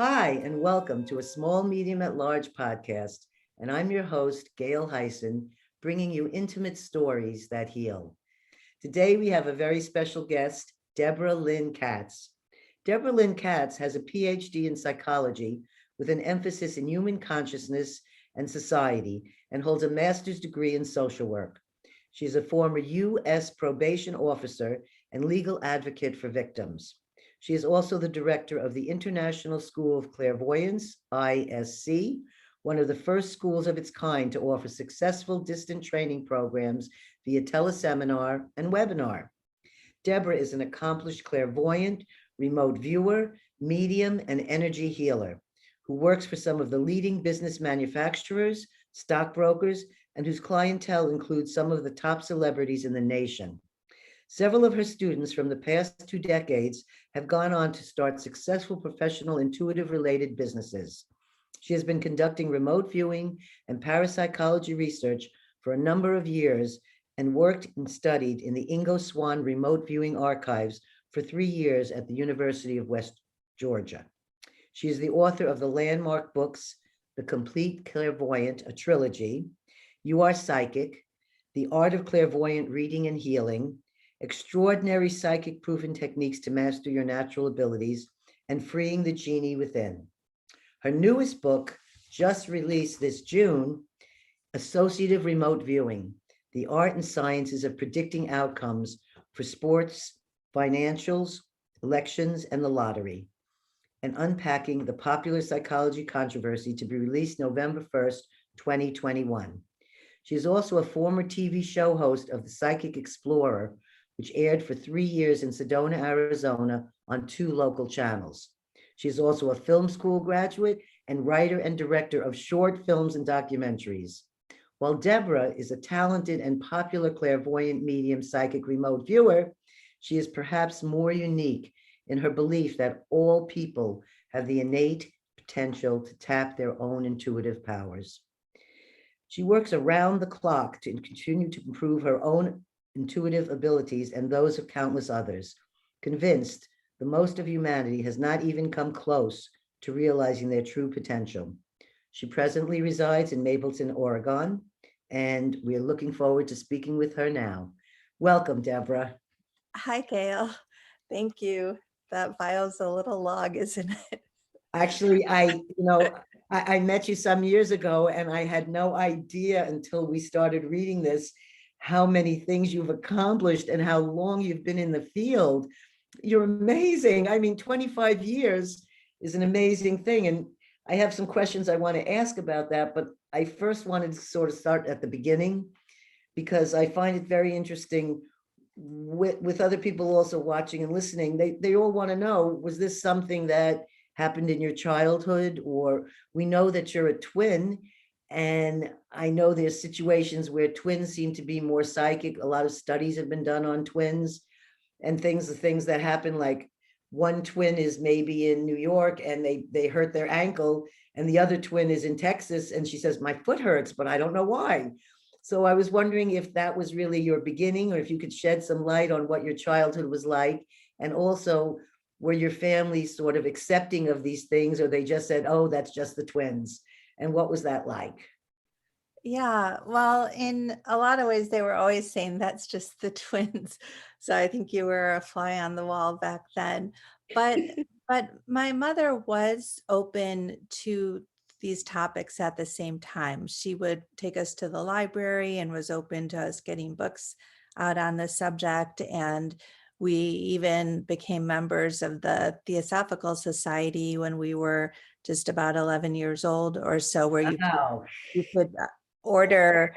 Hi, and welcome to a Small Medium at Large podcast. And I'm your host, Gail, bringing you intimate stories that heal. Today, we have a very special guest, Debra Lynne Katz. Debra Lynne Katz has a PhD in psychology with an emphasis in human consciousness and society, and holds a master's degree in social work. She is a former U.S. probation officer and legal advocate for victims. She is also the director of the International School of Clairvoyance, ISC, one of the first schools of its kind to offer successful distant training programs via teleseminar and webinar. Debra is an accomplished clairvoyant, remote viewer, medium, and energy healer who works for some of the leading business manufacturers, stockbrokers, and whose clientele includes some of the top celebrities in the nation. Several of her students from the past 2 decades have gone on to start successful professional intuitive-related businesses. She has been conducting remote viewing and parapsychology research for a number of years and worked and studied in the Ingo Swann Remote Viewing Archives for 3 years at the University of West Georgia. She is the author of the landmark books, The Complete Clairvoyant, a trilogy, You Are Psychic, The Art of Clairvoyant Reading and Healing, Extraordinary Psychic Proven Techniques to Master Your Natural Abilities, and Freeing the Genie Within. Her newest book, just released this June, Associative Remote Viewing, The Art and Sciences of Predicting Outcomes for Sports, Financials, Elections, and the Lottery, and Unpacking the Popular Psychology Controversy, to be released November 1st, 2021. She is also a former TV show host of the Psychic Explorer, which aired for 3 years in Sedona, Arizona on 2 local channels. She is also a film school graduate and writer and director of short films and documentaries. While Debra is a talented and popular clairvoyant medium psychic remote viewer, she is perhaps more unique in her belief that all people have the innate potential to tap their own intuitive powers. She works around the clock to continue to improve her own intuitive abilities and those of countless others, convinced the most of humanity has not even come close to realizing their true potential. She presently resides in Mapleton, Oregon, and we're looking forward to speaking with her now. Welcome, Debra. Hi, Gail. Thank you. That bio's a little long, isn't it? Actually, I met you some years ago, and I had no idea until we started reading this how many things you've accomplished and how long you've been in the field. You're amazing. I mean, 25 years is an amazing thing. And I have some questions I want to ask about that, but I first wanted to sort of start at the beginning, because I find it very interesting with other people also watching and listening. They all want to know, was this something that happened in your childhood? Or we know that you're a twin, and I know there's situations where twins seem to be more psychic. A lot of studies have been done on twins and the things that happen, like one twin is maybe in New York and they hurt their ankle, and the other twin is in Texas and she says, my foot hurts, but I don't know why. So I was wondering if that was really your beginning, or if you could shed some light on what your childhood was like, and also were your family sort of accepting of these things, or they just said, oh, that's just the twins? And what was that like? Yeah, well, in a lot of ways, they were always saying that's just the twins. So I think you were a fly on the wall back then. But but my mother was open to these topics at the same time. She would take us to the library and was open to us getting books out on the subject. And we even became members of the Theosophical Society when we were just about 11 years old or so, where Wow. you could order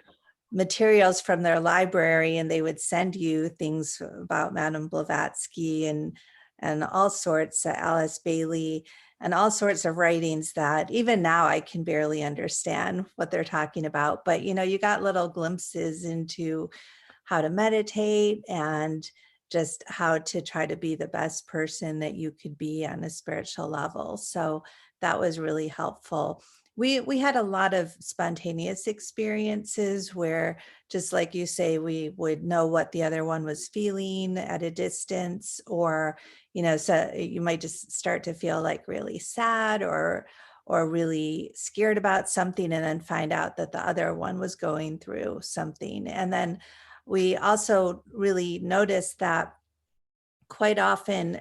materials from their library, and they would send you things about Madame Blavatsky and all sorts, Alice Bailey, and all sorts of writings that even now I can barely understand what they're talking about. But, you got little glimpses into how to meditate and just how to try to be the best person that you could be on a spiritual level. So that was really helpful. We had a lot of spontaneous experiences where, just like you say, we would know what the other one was feeling at a distance, or, so you might just start to feel like really sad or really scared about something, and then find out that the other one was going through something. And then we also really noticed that quite often,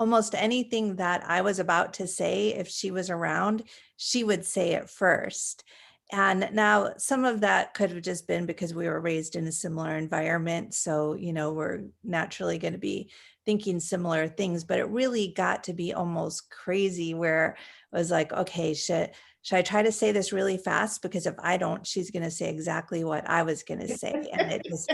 almost anything that I was about to say, if she was around, she would say it first. And now some of that could have just been because we were raised in a similar environment. So, we're naturally going to be thinking similar things, but it really got to be almost crazy where it was like, okay, should I try to say this really fast? Because if I don't, she's going to say exactly what I was going to say. And it just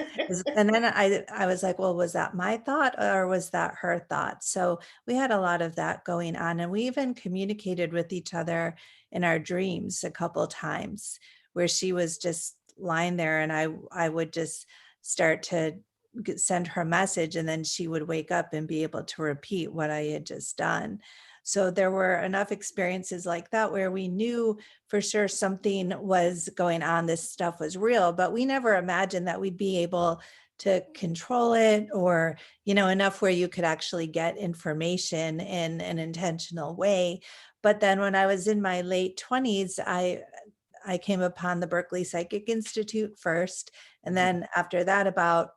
and then I was like, well, was that my thought or was that her thought? So we had a lot of that going on. And we even communicated with each other in our dreams a couple times where she was just lying there and I would just start to send her a message, and then she would wake up and be able to repeat what I had just done. So there were enough experiences like that where we knew for sure something was going on, this stuff was real, but we never imagined that we'd be able to control it, or enough where you could actually get information in an intentional way. But then when I was in my late 20s, I came upon the Berkeley Psychic Institute first, and then after that, about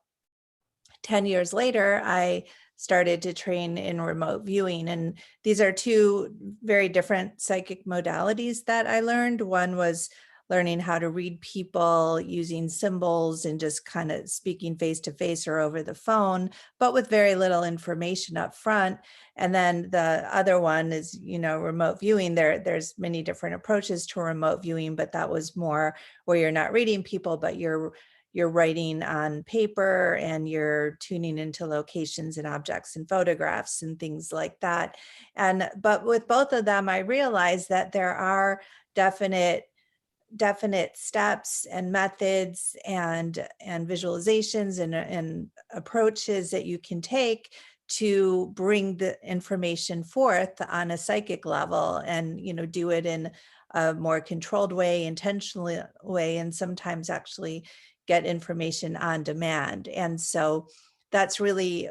10 years later, I started to train in remote viewing. And these are two very different psychic modalities that I learned. One was learning how to read people using symbols and just kind of speaking face to face or over the phone, but with very little information up front. And then the other one is, remote viewing. There's many different approaches to remote viewing, but that was more where you're not reading people, but you're writing on paper and you're tuning into locations and objects and photographs and things like that. But with both of them, I realized that there are definite steps and methods and visualizations and approaches that you can take to bring the information forth on a psychic level, and do it in a more controlled way, intentional way, and sometimes actually get information on demand. And so that's really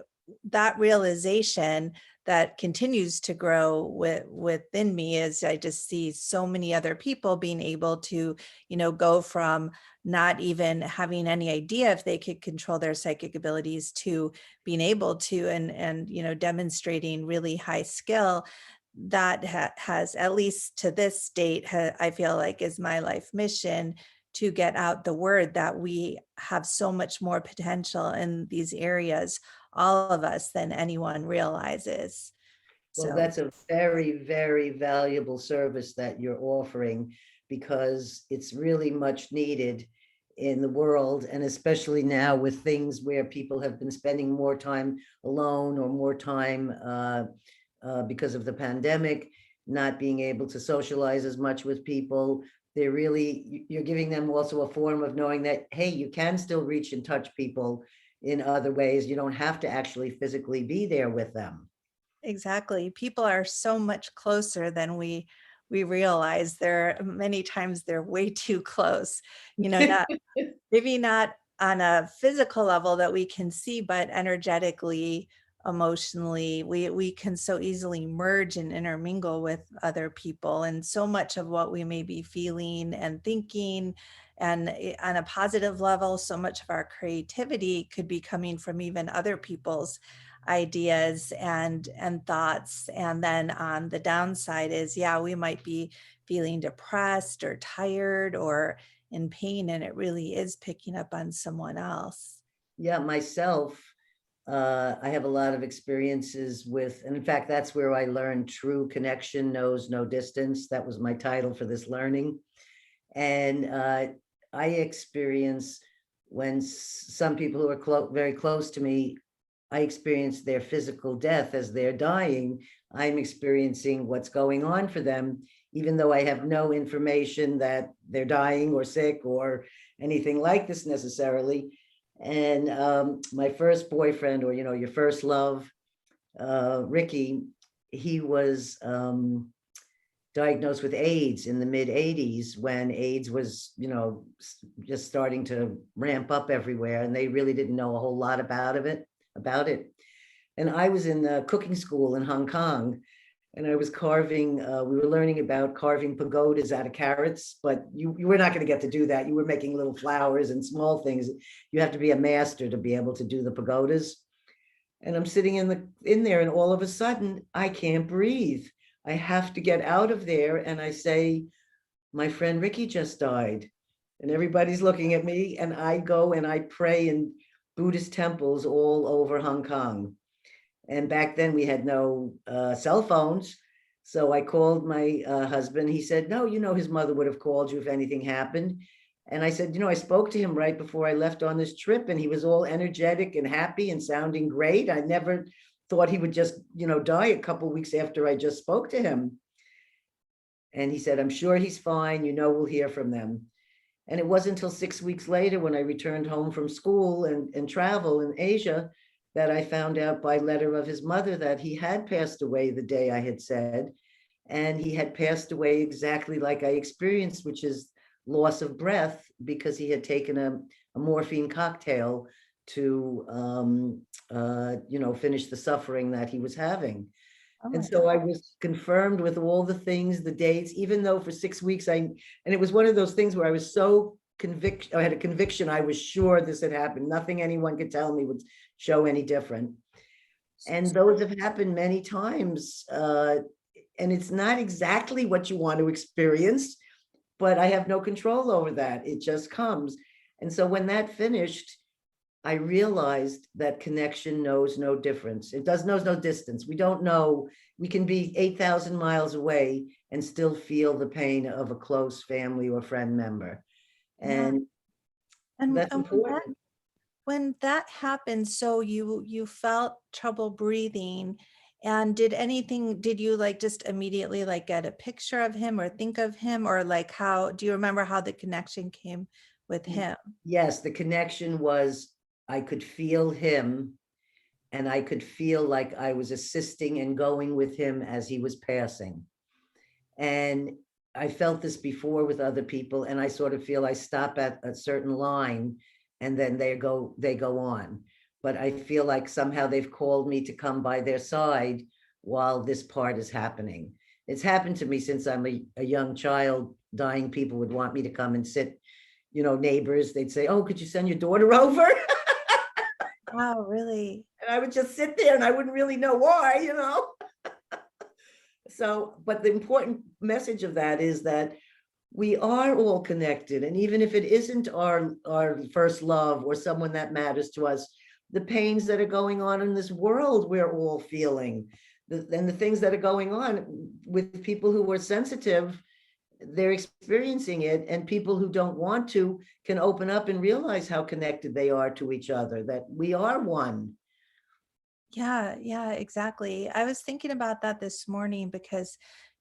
that realization that continues to grow within me, as I just see so many other people being able to, go from not even having any idea if they could control their psychic abilities to being able to, and demonstrating really high skill. That has, at least to this date, I feel like is my life mission, to get out the word that we have so much more potential in these areas, all of us, than anyone realizes. Well, So that's a very, very valuable service that you're offering, because it's really much needed in the world, and especially now with things where people have been spending more time alone or more time because of the pandemic, not being able to socialize as much with people. You're giving them also a form of knowing that, hey, you can still reach and touch people in other ways. You don't have to actually physically be there with them. exactly. People are so much closer than we realize. There many times they're way too close. Not maybe not on a physical level that we can see, but energetically, emotionally, we can so easily merge and intermingle with other people. And so much of what we may be feeling and thinking, and on a positive level, so much of our creativity could be coming from even other people's ideas and thoughts. And then on the downside is, yeah, we might be feeling depressed or tired or in pain, and it really is picking up on someone else. Yeah, myself, I have a lot of experiences with, and in fact, that's where I learned true connection knows no distance. That was my title for this learning. And I experience when some people who are very close to me, I experience their physical death as they're dying. I'm experiencing what's going on for them, even though I have no information that they're dying or sick or anything like this necessarily. And my first boyfriend, or your first love, Ricky, he was diagnosed with AIDS in the mid 80s when AIDS was, just starting to ramp up everywhere, and they really didn't know a whole lot about it. And I was in the cooking school in Hong Kong, and I was carving, we were learning about carving pagodas out of carrots, but you were not going to get to do that. You were making little flowers and small things. You have to be a master to be able to do the pagodas. And I'm sitting in there, and all of a sudden I can't breathe. I have to get out of there. And I say, my friend Ricky just died. And everybody's looking at me, and I go and I pray in Buddhist temples all over Hong Kong. And back then we had no cell phones. So I called my husband. He said, no, his mother would have called you if anything happened. And I said, I spoke to him right before I left on this trip, and he was all energetic and happy and sounding great. I never thought he would just, die a couple of weeks after I just spoke to him. And he said, I'm sure he's fine. We'll hear from them. And it wasn't until 6 weeks later, when I returned home from school and travel in Asia, that I found out by letter of his mother that he had passed away the day I had said, and he had passed away exactly like I experienced, which is loss of breath, because he had taken a morphine cocktail to, finish the suffering that he was having. Oh And my so I God. was confirmed with all the things, the dates, even though for 6 weeks and it was one of those things where I was so I had a conviction, I was sure this had happened. Nothing anyone could tell me would show any different. And those have happened many times. And it's not exactly what you want to experience, but I have no control over that. It just comes. And so when that finished, I realized that connection knows no difference. It knows no distance. We don't know. We can be 8,000 miles away and still feel the pain of a close family or friend member. Yeah. And And, that's and important. when that happened, so you felt trouble breathing, and did you like just immediately like get a picture of him or think of him, or like how do you remember how the connection came with him? Yes, the connection was I could feel him, and I could feel like I was assisting and going with him as he was passing. And I felt this before with other people, and I sort of feel I stop at a certain line and then they go on. But I feel like somehow they've called me to come by their side while this part is happening. It's happened to me since I'm a young child. Dying people would want me to come and sit, neighbors, they'd say, oh, could you send your daughter over? Wow, really? And I would just sit there and I wouldn't really know why. So, but the important message of that is that we are all connected. And even if it isn't our first love or someone that matters to us, the pains that are going on in this world, we're all feeling. And the things that are going on with people who are sensitive, they're experiencing it. And people who don't want to can open up and realize how connected they are to each other, that we are one. Yeah, exactly. I was thinking about that this morning because,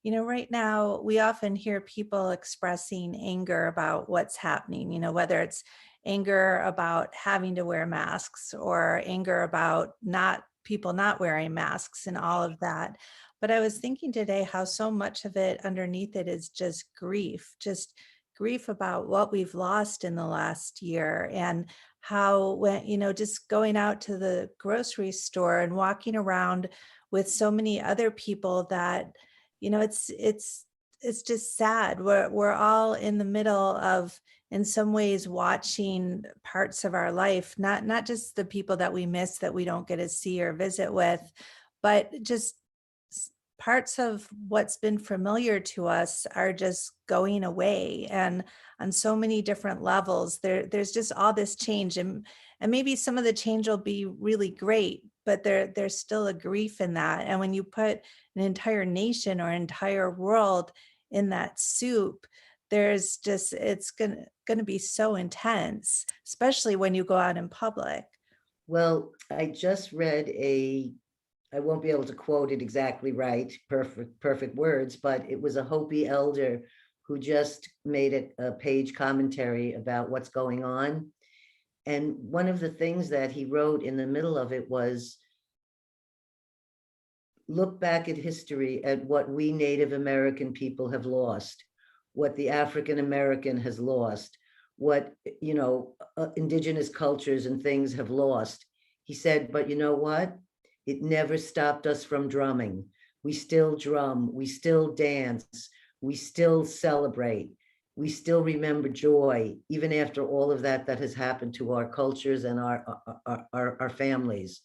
right now we often hear people expressing anger about what's happening, whether it's anger about having to wear masks or anger about people not wearing masks and all of that. But I was thinking today how so much of it underneath it is just grief about what we've lost in the last year, and how when just going out to the grocery store and walking around with so many other people that it's just sad. We're all in the middle of, in some ways, watching parts of our life, not just the people that we miss that we don't get to see or visit with, but just parts of what's been familiar to us are just going away. And on so many different levels, there's just all this change, and maybe some of the change will be really great, but there's still a grief in that. And when you put an entire nation or entire world in that soup, there's just, it's gonna be so intense, especially when you go out in public. Well, I just read I won't be able to quote it exactly right, perfect words, but it was a Hopi elder who just made a page commentary about what's going on. And one of the things that he wrote in the middle of it was, look back at history at what we Native American people have lost, what the African American has lost, what, indigenous cultures and things have lost. He said, but you know what? It never stopped us from drumming. We still drum, we still dance, we still celebrate, we still remember joy, even after all of that that has happened to our cultures and our families.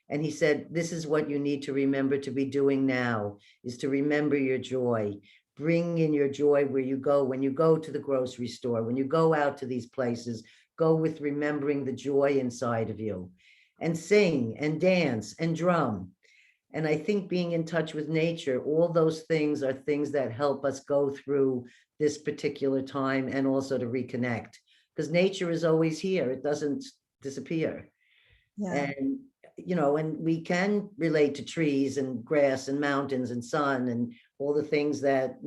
And he said, this is what you need to remember to be doing now, is to remember your joy. Bring in your joy where you go, when you go to the grocery store, when you go out to these places, go with remembering the joy inside of you, and sing and dance and drum. And I think being in touch with nature, all those things are things that help us go through this particular time, and also to reconnect, because nature is always here. It doesn't disappear. Yeah. And and we can relate to trees and grass and mountains and sun and all the things that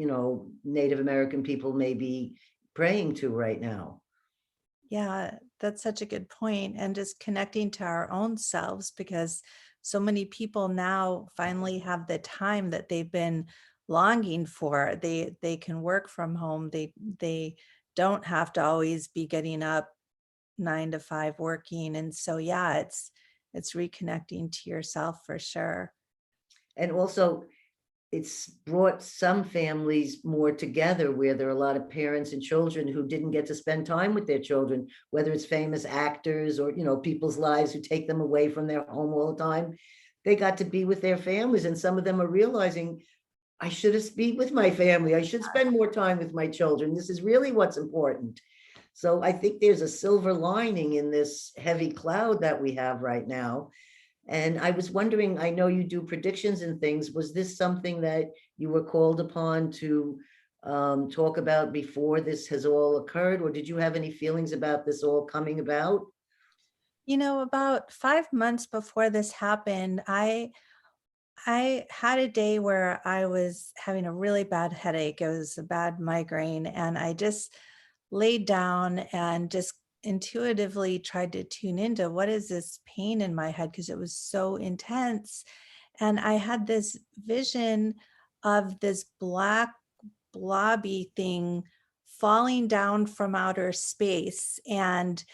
Native American people may be praying to right now. Yeah, that's such a good point. And just connecting to our own selves, because so many people now finally have the time that they've been longing for. They can work from home. They don't have to always be getting up 9 to 5 working. And so yeah, it's reconnecting to yourself for sure. And also, it's brought some families more together, where there are a lot of parents and children who didn't get to spend time with their children, whether it's famous actors or people's lives who take them away from their home all the time. They got to be with their families, and some of them are realizing, I should have be with my family, I should spend more time with my children, this is really what's important. So I think there's a silver lining in this heavy cloud that we have right now. And I was wondering, I know you do predictions and things. Was this something that you were called upon to talk about before this has all occurred? Or did you have any feelings about this all coming about? About 5 months before this happened, I had a day where I was having a really bad headache. It was a bad migraine, and I just laid down and just intuitively tried to tune into what is this pain in my head, because it was so intense. And I had this vision of this black blobby thing falling down from outer space, and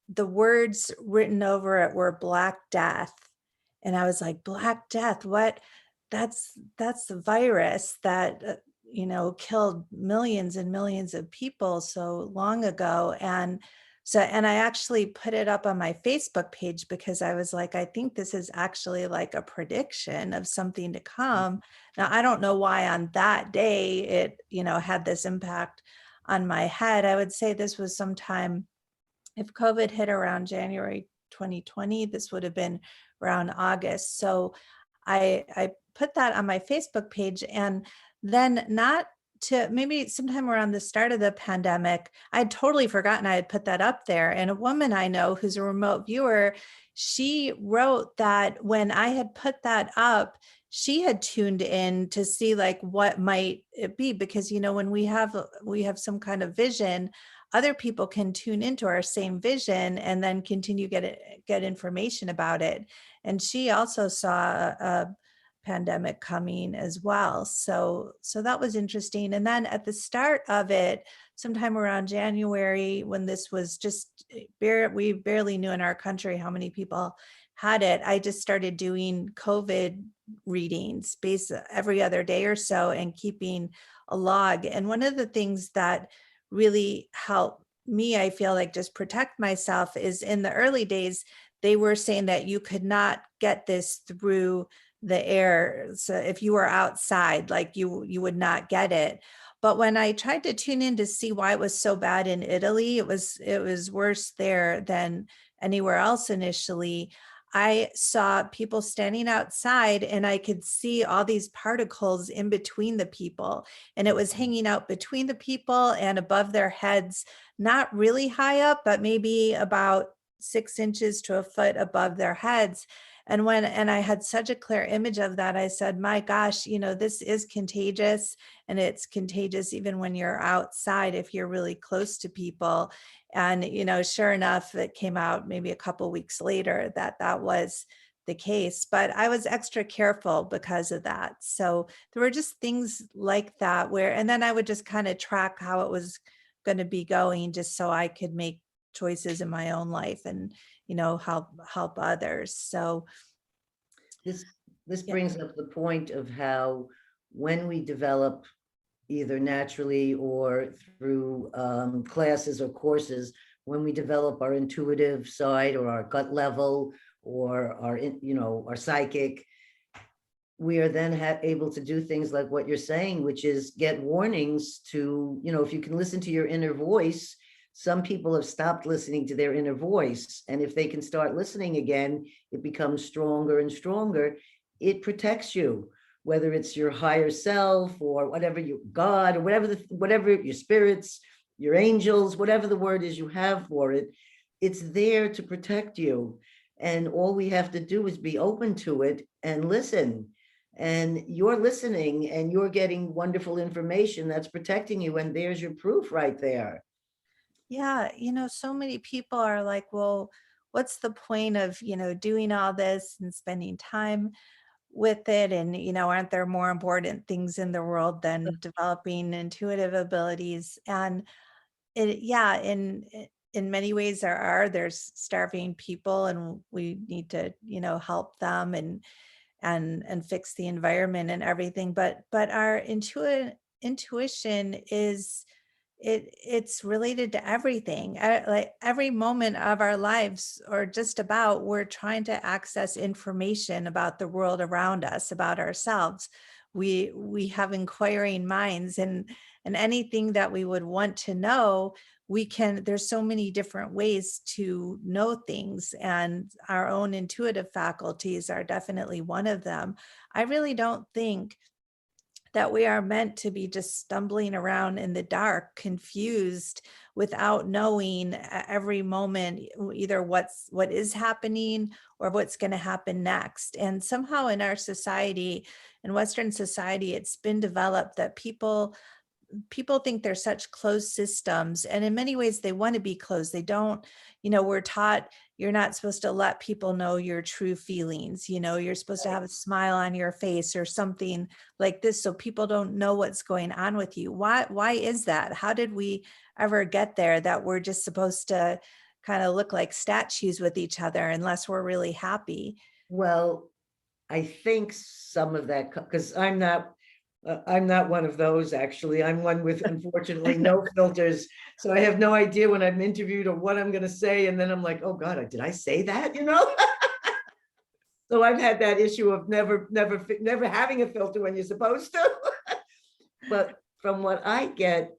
the words written over it were Black Death. And I was like, Black Death, what? That's the virus that killed millions and millions of people so long ago. And I actually put it up on my Facebook page, because I was like, I think this is actually like a prediction of something to come. Now, I don't know why on that day it had this impact on my head. I would say this was sometime, if COVID hit around January 2020, this would have been around August. So I put that on my Facebook page, and then not to maybe sometime around the start of the pandemic, I'd totally forgotten I had put that up there. And a woman I know who's a remote viewer, she wrote that when I had put that up, she had tuned in to see like what might it be, because when we have some kind of vision, other people can tune into our same vision and then continue get information about it. And she also saw a pandemic coming as well. So that was interesting. And then at the start of it, sometime around January, when this was just we barely knew in our country how many people had it, I just started doing COVID readings every other day or so, and keeping a log. And one of the things that really helped me, I feel like, just protect myself, is in the early days, they were saying that you could not get this through the air. So if you were outside, like you would not get it. But when I tried to tune in to see why it was so bad in Italy, it was worse there than anywhere else initially. I saw people standing outside, and I could see all these particles in between the people, and it was hanging out between the people and above their heads, not really high up, but maybe about 6 inches to a foot above their heads. And I had such a clear image of that, I said, my gosh, this is contagious, and it's contagious even when you're outside, if you're really close to people. And, sure enough, it came out maybe a couple weeks later that was the case, but I was extra careful because of that. So there were just things like that where, and then I would just kind of track how it was going to be going just so I could make choices in my own life and, help others. So This this yeah. brings up the point of how when we develop either naturally or through classes or courses, when we develop our intuitive side or our gut level or our psychic, we are then able to do things like what you're saying, which is get warnings to, if you can listen to your inner voice. Some people have stopped listening to their inner voice, and if they can start listening again, it becomes stronger and stronger. It protects you, whether it's your higher self or whatever, your God, or whatever your spirits, your angels, whatever the word is you have for it. It's there to protect you, and all we have to do is be open to it and listen. And you're listening and you're getting wonderful information that's protecting you, and there's your proof right there. Yeah, so many people are like, well, what's the point of, doing all this and spending time with it? And, aren't there more important things in the world than developing intuitive abilities? And yeah, in many ways there's starving people and we need to, help them and fix the environment and everything. But our intuition is it's related to everything. Like every moment of our lives, or just about, we're trying to access information about the world around us, about ourselves. We have inquiring minds, and anything that we would want to know, there's so many different ways to know things, and our own intuitive faculties are definitely one of them. I really don't think that we are meant to be just stumbling around in the dark, confused, without knowing every moment either what is happening or what's going to happen next. And somehow in our society, in Western society, it's been developed that people think they're such closed systems, and in many ways they want to be closed. They don't, we're taught you're not supposed to let people know your true feelings. You're supposed to have a smile on your face or something like this, so people don't know what's going on with you. Why is that? How did we ever get there, that we're just supposed to kind of look like statues with each other unless we're really happy? Well, I think some of that, because I'm not one of those, actually. I'm one with, unfortunately, no filters. So I have no idea when I'm interviewed or what I'm going to say. And then I'm like, oh God, did I say that? So I've had that issue of never having a filter when you're supposed to. But from what I get,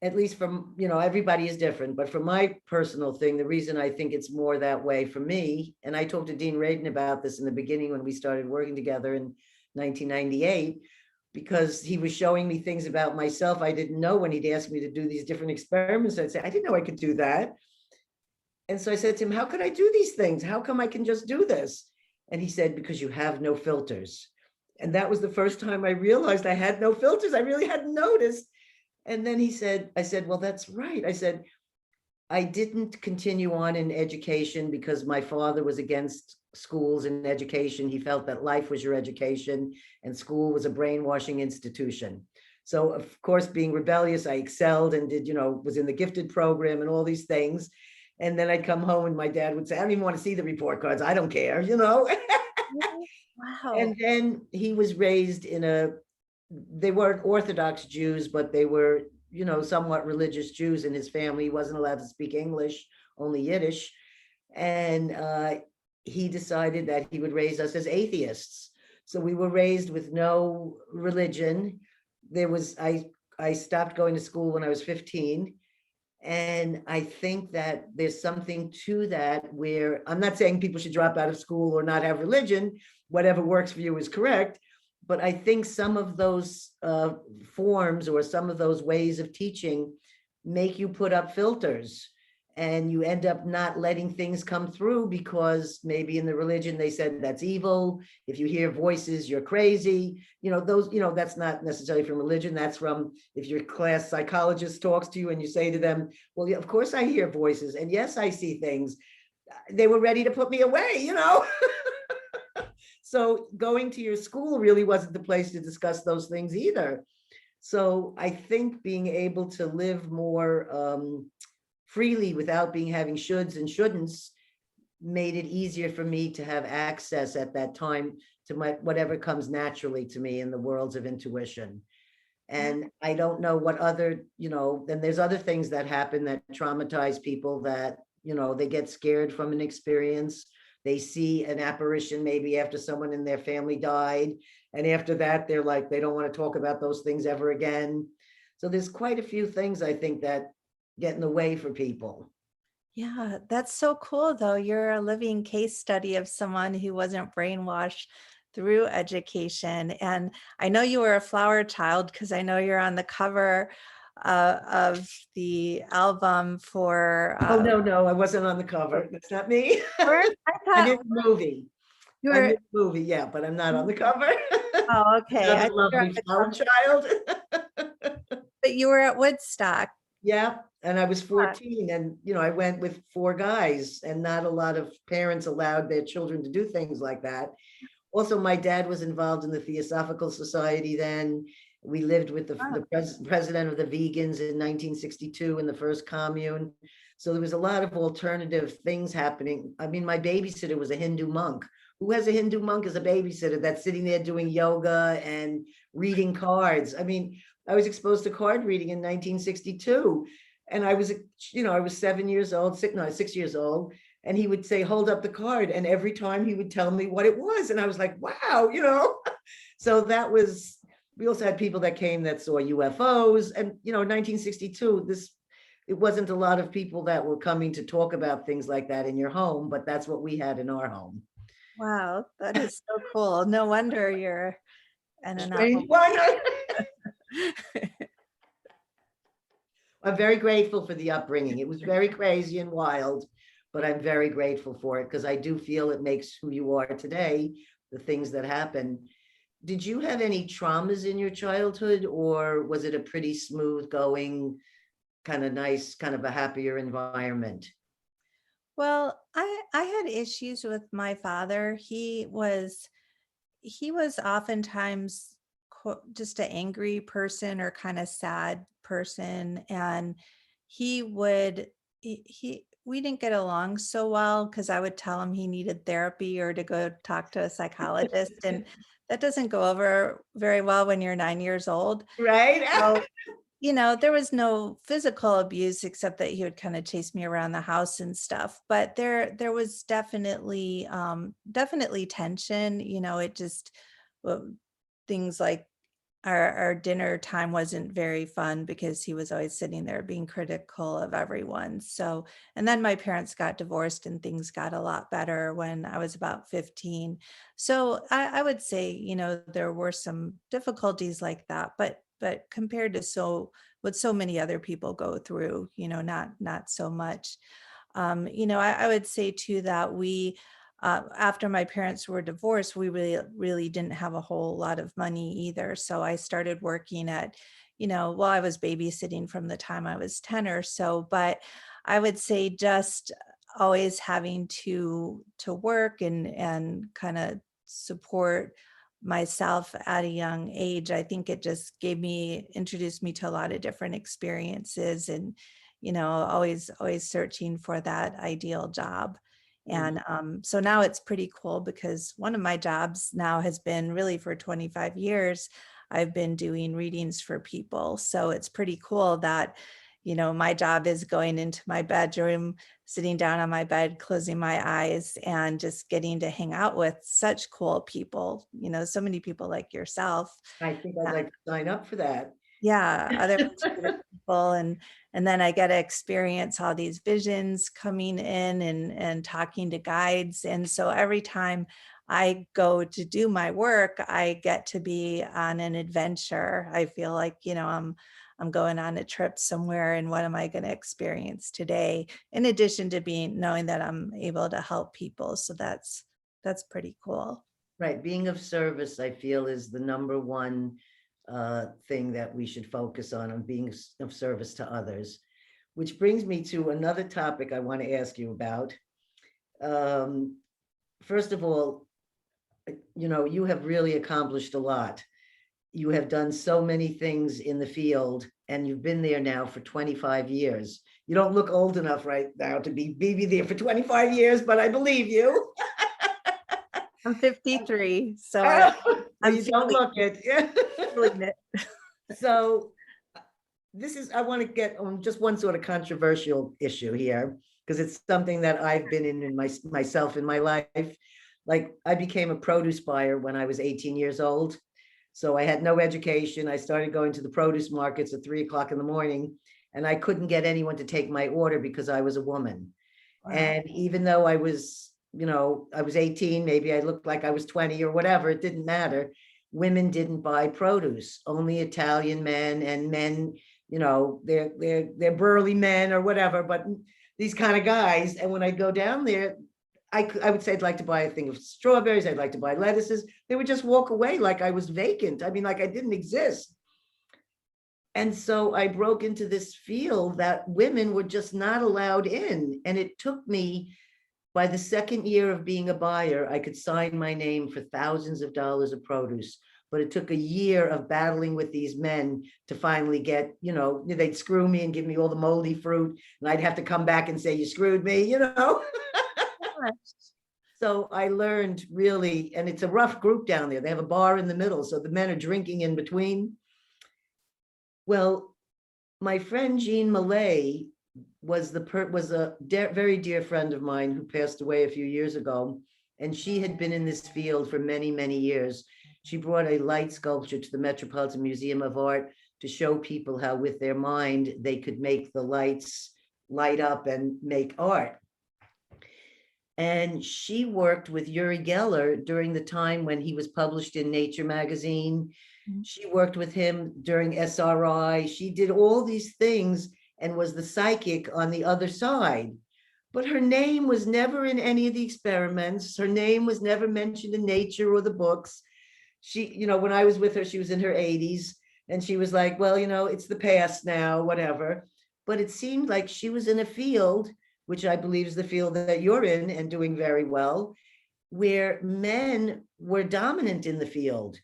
at least from, everybody is different, but from my personal thing, the reason I think it's more that way for me, and I talked to Dean Radin about this in the beginning when we started working together in 1998, because he was showing me things about myself I didn't know when he'd ask me to do these different experiments. I'd say, I didn't know I could do that. And so I said to him, how could I do these things? How come I can just do this? And he said, because you have no filters. And that was the first time I realized I had no filters. I really hadn't noticed. And then I said, well, that's right. I said, I didn't continue on in education because my father was against schools and education. He felt that life was your education and school was a brainwashing institution. So of course, being rebellious, I excelled and was in the gifted program and all these things. And then I'd come home and my dad would say, I don't even want to see the report cards. I don't care. Wow. And then he was raised they weren't Orthodox Jews, but they were, somewhat religious Jews in his family. He wasn't allowed to speak English, only Yiddish. And he decided that he would raise us as atheists. So we were raised with no religion. I stopped going to school when I was 15. And I think that there's something to that, where I'm not saying people should drop out of school or not have religion. Whatever works for you is correct. But I think some of those forms or some of those ways of teaching make you put up filters, and you end up not letting things come through because maybe in the religion they said that's evil. If you hear voices, you're crazy. That's not necessarily from religion. That's from, if your class psychologist talks to you and you say to them, well, yeah, of course I hear voices. And yes, I see things. They were ready to put me away. So going to your school really wasn't the place to discuss those things either. So I think being able to live more freely without being having shoulds and shouldn'ts made it easier for me to have access at that time to my whatever comes naturally to me in the worlds of intuition. Yeah. And I don't know what other, then there's other things that happen that traumatize people that, they get scared from an experience. They see an apparition maybe after someone in their family died. And after that, they're like, they don't want to talk about those things ever again. So there's quite a few things I think that get in the way for people. Yeah, that's so cool though. You're a living case study of someone who wasn't brainwashed through education. And I know you were a flower child because I know you're on the cover of the album for Oh, no, I wasn't on the cover. That's not me. where I I'm in thought the movie. you I'm in were. the movie, yeah, but I'm not on the cover. Oh, okay. I Another thought you were on lovely the flower cover, child. but you were at Woodstock. Yeah, and I was Yeah. 14 and, I went with 4 guys and not a lot of parents allowed their children to do things like that. Also, my dad was involved in the Theosophical Society then. We lived with the president of the vegans in 1962 in the first commune. So there was a lot of alternative things happening. I mean, my babysitter was a Hindu monk. Who has a Hindu monk as a babysitter that's sitting there doing yoga and reading cards? I mean, I was exposed to card reading in 1962. And I was 7 years old, 6 years old. And he would say, hold up the card. And every time he would tell me what it was. And I was like, wow, So we also had people that came that saw UFOs. And, in 1962, it wasn't a lot of people that were coming to talk about things like that in your home, but that's what we had in our home. Wow, that is so cool. No wonder you're an Strange anomaly. one. I'm very grateful for the upbringing. It was very crazy and wild, but I'm very grateful for it because I do feel it makes who you are today, the things that happen. Did you have any traumas in your childhood, or was it a pretty smooth going, kind of nice, kind of a happier environment? Well, I had issues with my father. He was oftentimes just an angry person or kind of sad person, and he would he we didn't get along so well because I would tell him he needed therapy or to go talk to a psychologist, and that doesn't go over very well when you're 9 years old. Right? So, there was no physical abuse except that he would kind of chase me around the house and stuff. But there was definitely tension. It just things like our dinner time wasn't very fun because he was always sitting there being critical of everyone. So, and then my parents got divorced and things got a lot better when I was about 15. So I would say, there were some difficulties like that, but compared to what so many other people go through, not so much. I would say too that after my parents were divorced, we really didn't have a whole lot of money either. So I started working I was babysitting from the time I was 10 or so, but I would say just always having to work and kind of support myself at a young age. I think it just introduced me to a lot of different experiences, and always searching for that ideal job. And so now it's pretty cool because one of my jobs now has been really for 25 years. I've been doing readings for people. So it's pretty cool that, my job is going into my bedroom, sitting down on my bed, closing my eyes, and just getting to hang out with such cool people, so many people like yourself. I think I'd like to sign up for that. Yeah, other intuitive people, and then I get to experience all these visions coming in and talking to guides. And so every time I go to do my work, I get to be on an adventure. I feel like, I'm going on a trip somewhere, and what am I going to experience today? In addition to knowing that I'm able to help people. So that's pretty cool. Right. Being of service, I feel, is the number one thing that we should focus on being of service to others, which brings me to another topic I want to ask you about. First of all, you have really accomplished a lot. You have done so many things in the field, and you've been there now for 25 years. You don't look old enough right now to be there for 25 years, but I believe you. I'm 53, so Well, I'm you don't look it. feeling it. So I want to get on just one sort of controversial issue here, because it's something that I've been in myself in my life. Like, I became a produce buyer when I was 18 years old. So I had no education. I started going to the produce markets at 3 o'clock in the morning, and I couldn't get anyone to take my order because I was a woman. Wow. And even though I was 18, maybe I looked like I was 20 or whatever, it didn't matter. Women didn't buy produce, only Italian men, and men, they're burly men or whatever, but these kind of guys. And when I go down there, I would say I'd like to buy a thing of strawberries. I'd like to buy lettuces. They would just walk away like I was vacant. I mean, like I didn't exist. And so I broke into this field that women were just not allowed in. And it took me, by the second year of being a buyer, I could sign my name for thousands of dollars of produce. But it took a year of battling with these men to finally get, they'd screw me and give me all the moldy fruit. And I'd have to come back and say, you screwed me. So I learned, really, and it's a rough group down there. They have a bar in the middle, so the men are drinking in between. Well, my friend Jean Millay was a very dear friend of mine who passed away a few years ago, and she had been in this field for many, many years. She brought a light sculpture to the Metropolitan Museum of Art to show people how, with their mind, they could make the lights light up and make art. And she worked with Uri Geller during the time when he was published in Nature magazine. Mm-hmm. She worked with him during SRI. She did all these things and was the psychic on the other side. But her name was never in any of the experiments. Her name was never mentioned in Nature or the books. She, when I was with her, she was in her 80s. And she was like, well, it's the past now, whatever. But it seemed like she was in a field, which I believe is the field that you're in and doing very well, where men were dominant in the field.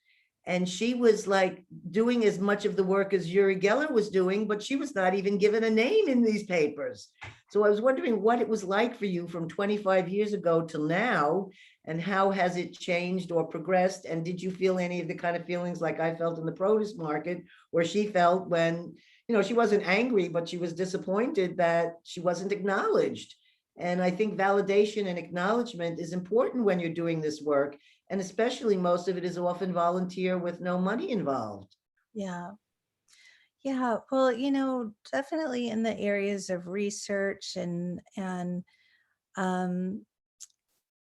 And she was like doing as much of the work as Uri Geller was doing, but she was not even given a name in these papers. So I was wondering what it was like for you from 25 years ago till now, and how has it changed or progressed? And did you feel any of the kind of feelings like I felt in the produce market, where she felt when, she wasn't angry, but she was disappointed that she wasn't acknowledged? And I think validation and acknowledgement is important when you're doing this work. And especially, most of it is often volunteer with no money involved. Yeah. Yeah. Well, definitely in the areas of research and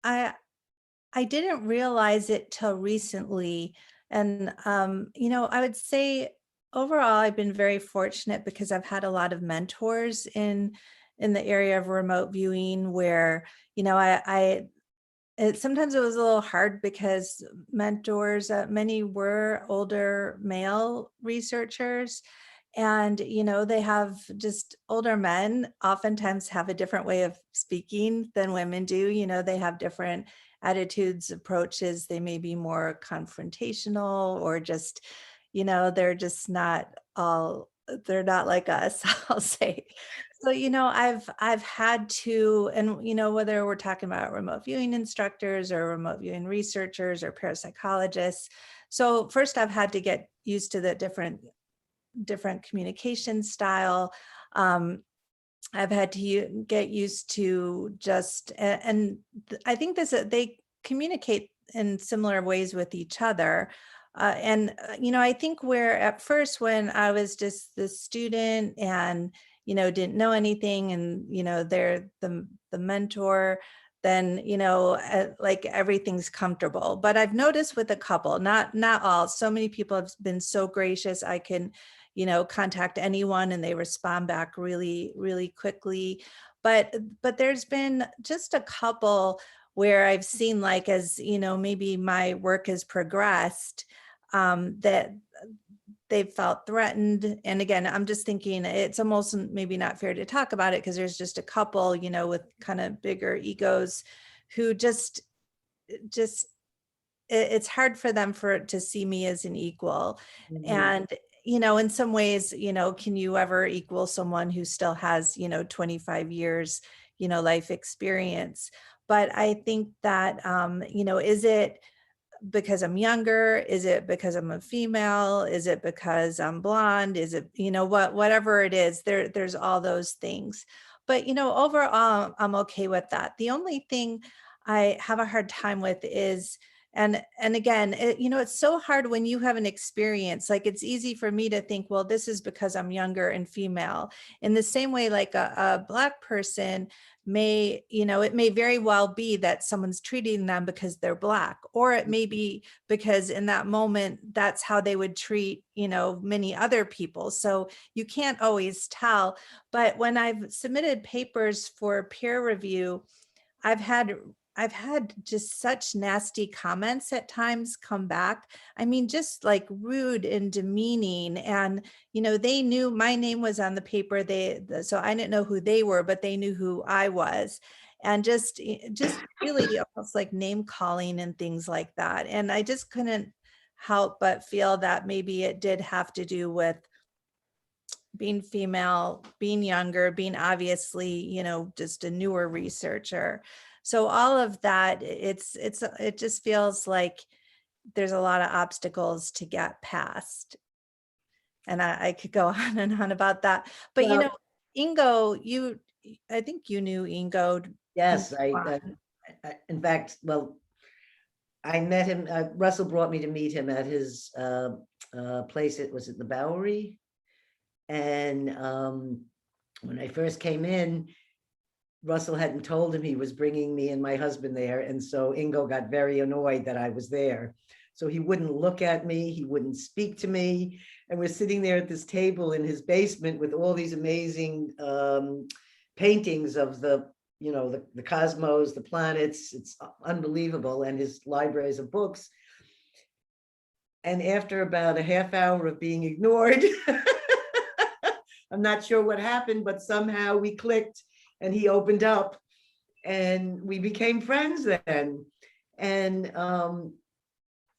I didn't realize it till recently. And, I would say overall, I've been very fortunate because I've had a lot of mentors in the area of remote viewing where, sometimes it was a little hard because mentors, many were older male researchers. And, they have just older men oftentimes have a different way of speaking than women do. They have different attitudes, approaches. They may be more confrontational or just, they're just they're not like us, I'll say. So, I've had to, and, whether we're talking about remote viewing instructors or remote viewing researchers or parapsychologists. So first I've had to get used to the different communication style. I've had to get used to just, and I think they communicate in similar ways with each other. I think where at first when I was just the student and, didn't know anything and, they're the mentor, then, like everything's comfortable. But I've noticed with a couple, not all, so many people have been so gracious. I can, contact anyone and they respond back really, really quickly. But there's been just a couple where I've seen, like, as, maybe my work has progressed, that they've felt threatened. And again, I'm just thinking it's almost maybe not fair to talk about it because there's just a couple, with kind of bigger egos who just it's hard for them to see me as an equal. Mhm. And, in some ways, can you ever equal someone who still has, 25 years, life experience? But I think that, is it because I'm younger? Is it because I'm a female? Is it because I'm blonde? Is it, whatever it is, there's all those things. But, overall, I'm okay with that. The only thing I have a hard time with is, and again, it's so hard when you have an experience. Like, it's easy for me to think, well, this is because I'm younger and female. In the same way, like a Black person may, it may very well be that someone's treating them because they're Black, or it may be because in that moment, that's how they would treat, many other people. So you can't always tell. But when I've submitted papers for peer review, I've had just such nasty comments at times come back. I mean, just like rude and demeaning. And, they knew my name was on the paper. So I didn't know who they were, but they knew who I was. And just really almost like name calling and things like that. And I just couldn't help but feel that maybe it did have to do with being female, being younger, being obviously, just a newer researcher. So all of that, it just feels like there's a lot of obstacles to get past. And I could go on and on about that. But Well, Ingo, I think you knew Ingo. yes, in fact, well, I met him, Russell brought me to meet him at his place. It was at the Bowery. And when I first came in, Russell hadn't told him he was bringing me and my husband there. And so Ingo got very annoyed that I was there. So he wouldn't look at me. He wouldn't speak to me. And we're sitting there at this table in his basement with all these amazing paintings of the cosmos, the planets. It's unbelievable. And his libraries of books. And after about a half hour of being ignored, I'm not sure what happened, but somehow we clicked and he opened up and we became friends then. And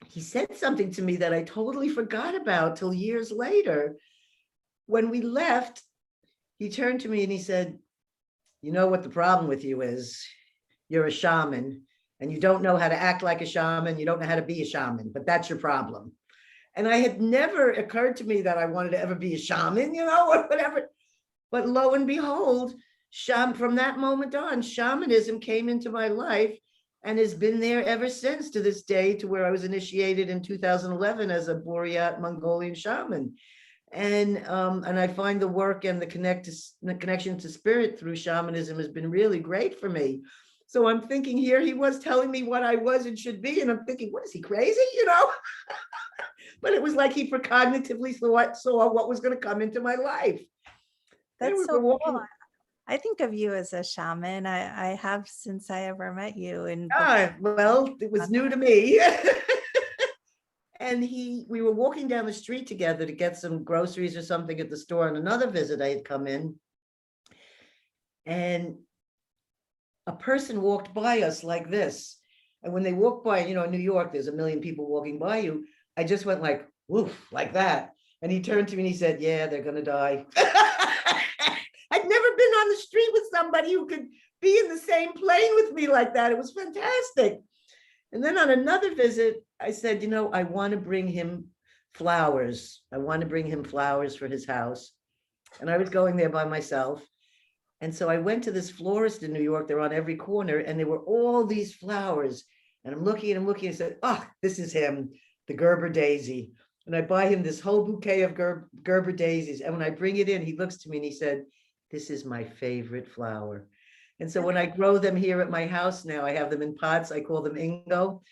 he said something to me that I totally forgot about till years later. When we left, he turned to me and he said, "You know what the problem with you is? You're a shaman and you don't know how to act like a shaman. You don't know how to be a shaman, but that's your problem." And I had never occurred to me that I wanted to ever be a shaman, or whatever. But lo and behold, from that moment on, shamanism came into my life and has been there ever since, to this day, to where I was initiated in 2011 as a Buryat Mongolian shaman. And I find the work and the connection to spirit through shamanism has been really great for me. So I'm thinking, here he was telling me what I was and should be, and I'm thinking, what is he, crazy? But it was like he precognitively saw what was going to come into my life. That's so cool. I think of you as a shaman. I have since I ever met you. And well, it was new to me. And we were walking down the street together to get some groceries or something at the store on another visit I had come in. And a person walked by us like this. And when they walk by, in New York, there's a million people walking by you. I just went like, woof, like that. And he turned to me and he said, "Yeah, they're going to die." I'd never been on the street with somebody who could be in the same plane with me like that. It was fantastic. And then on another visit, I said, I want to bring him flowers. I want to bring him flowers for his house. And I was going there by myself. And so I went to this florist in New York. They're on every corner. And there were all these flowers. And I'm looking and said, "Oh, this is him, the Gerber daisy." And I buy him this whole bouquet of Gerber daisies. And when I bring it in, he looks to me and he said, "This is my favorite flower." And so when I grow them here at my house now, I have them in pots. I call them Ingo.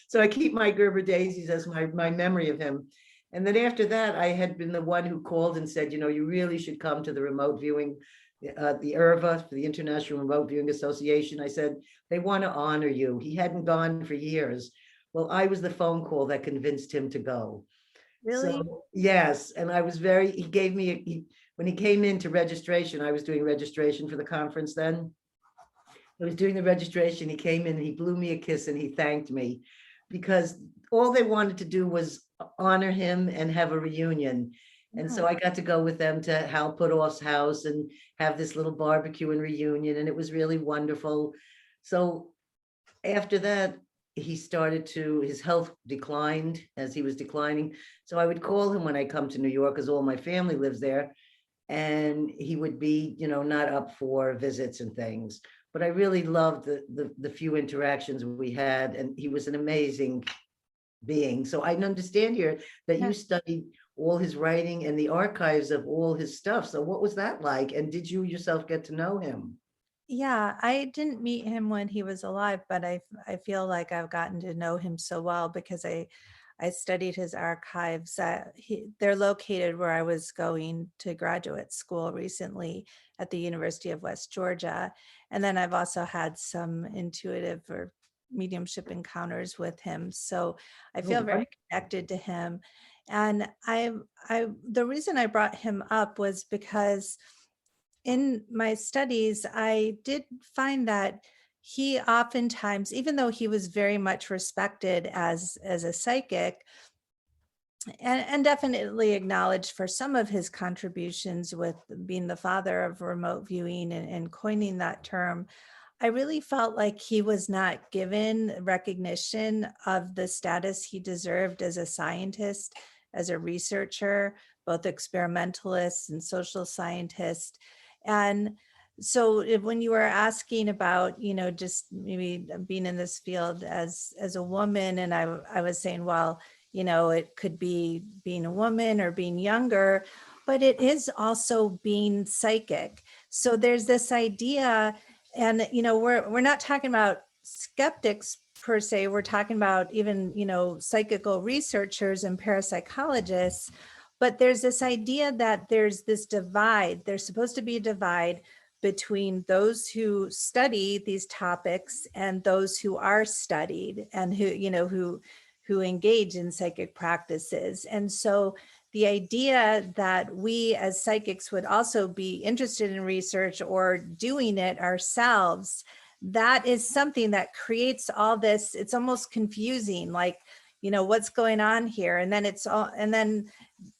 So I keep my Gerber daisies as my memory of him. And then after that, I had been the one who called and said, you really should come to the remote viewing, the IRVA, the International Remote Viewing Association. I said, they want to honor you. He hadn't gone for years. Well, I was the phone call that convinced him to go. Really? So, yes. And I was he gave me, when he came into registration, I was doing registration for the conference then. I was doing the registration. He came in, he blew me a kiss and he thanked me because all they wanted to do was honor him and have a reunion. And so Oh, I got to go with them to Hal Putoff's house and have this little barbecue and reunion. And it was really wonderful. So after that, his health declined as he was declining. So I would call him when I come to New York because all my family lives there. And he would be, not up for visits and things. But I really loved the few interactions we had, and he was an amazing being. So I understand here that yeah. you studied all his writing and the archives of all his stuff. So what was that like? And did you yourself get to know him? Yeah, I didn't meet him when he was alive, but I feel like I've gotten to know him so well because I studied his archives. They're located where I was going to graduate school recently at the University of West Georgia. And then I've also had some intuitive or mediumship encounters with him. So I Oh, feel very connected to him. And the reason I brought him up was because in my studies, I did find that he oftentimes, even though he was very much respected as a psychic, and definitely acknowledged for some of his contributions with being the father of remote viewing and coining that term, I really felt like he was not given recognition of the status he deserved as a scientist, as a researcher, both experimentalist and social scientist. And so when you were asking about, just maybe being in this field as a woman, and I was saying, well, it could be being a woman or being younger, but it is also being psychic. So there's this idea, and we're not talking about skeptics per se. We're talking about even psychical researchers and parapsychologists. But there's this idea that there's this divide. There's supposed to be a divide between those who study these topics and those who are studied and who engage in psychic practices. And so the idea that we as psychics would also be interested in research or doing it ourselves, that is something that creates all this. It's almost confusing, like, what's going on here? And then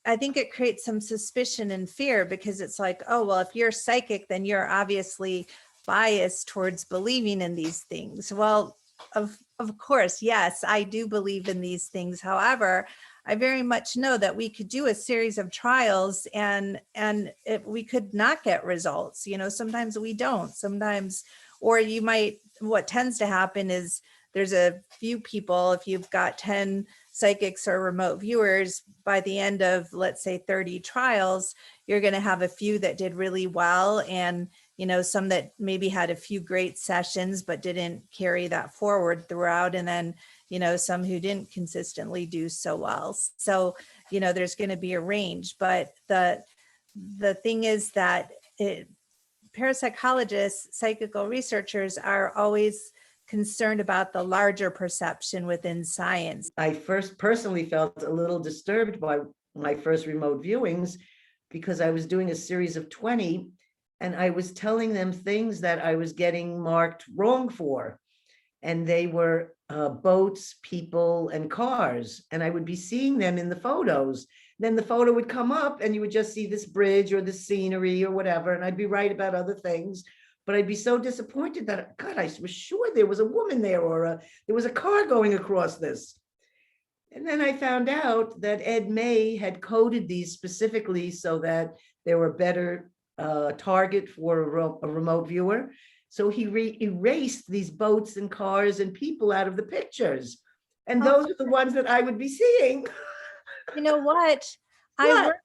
I think it creates some suspicion and fear because it's like, oh, well, if you're psychic, then you're obviously biased towards believing in these things. Well, of course, yes, I do believe in these things. However, I very much know that we could do a series of trials and we could not get results. Sometimes we don't. Sometimes, or what tends to happen is there's a few people, if you've got 10 psychics or remote viewers, by the end of, let's say, 30 trials, you're going to have a few that did really well and some that maybe had a few great sessions but didn't carry that forward throughout, and then some who didn't consistently do so well. So there's going to be a range, but the thing is that parapsychologists, psychical researchers are always concerned about the larger perception within science. I first personally felt a little disturbed by my first remote viewings because I was doing a series of 20 and I was telling them things that I was getting marked wrong for. And they were boats, people, and cars. And I would be seeing them in the photos. Then the photo would come up and you would just see this bridge or the scenery or whatever. And I'd be right about other things. But I'd be so disappointed that, God, I was sure there was a woman there or there was a car going across this. And then I found out that Ed May had coded these specifically so that they were better target for a remote viewer. So he erased these boats and cars and people out of the pictures. And those are the ones that I would be seeing. You know what?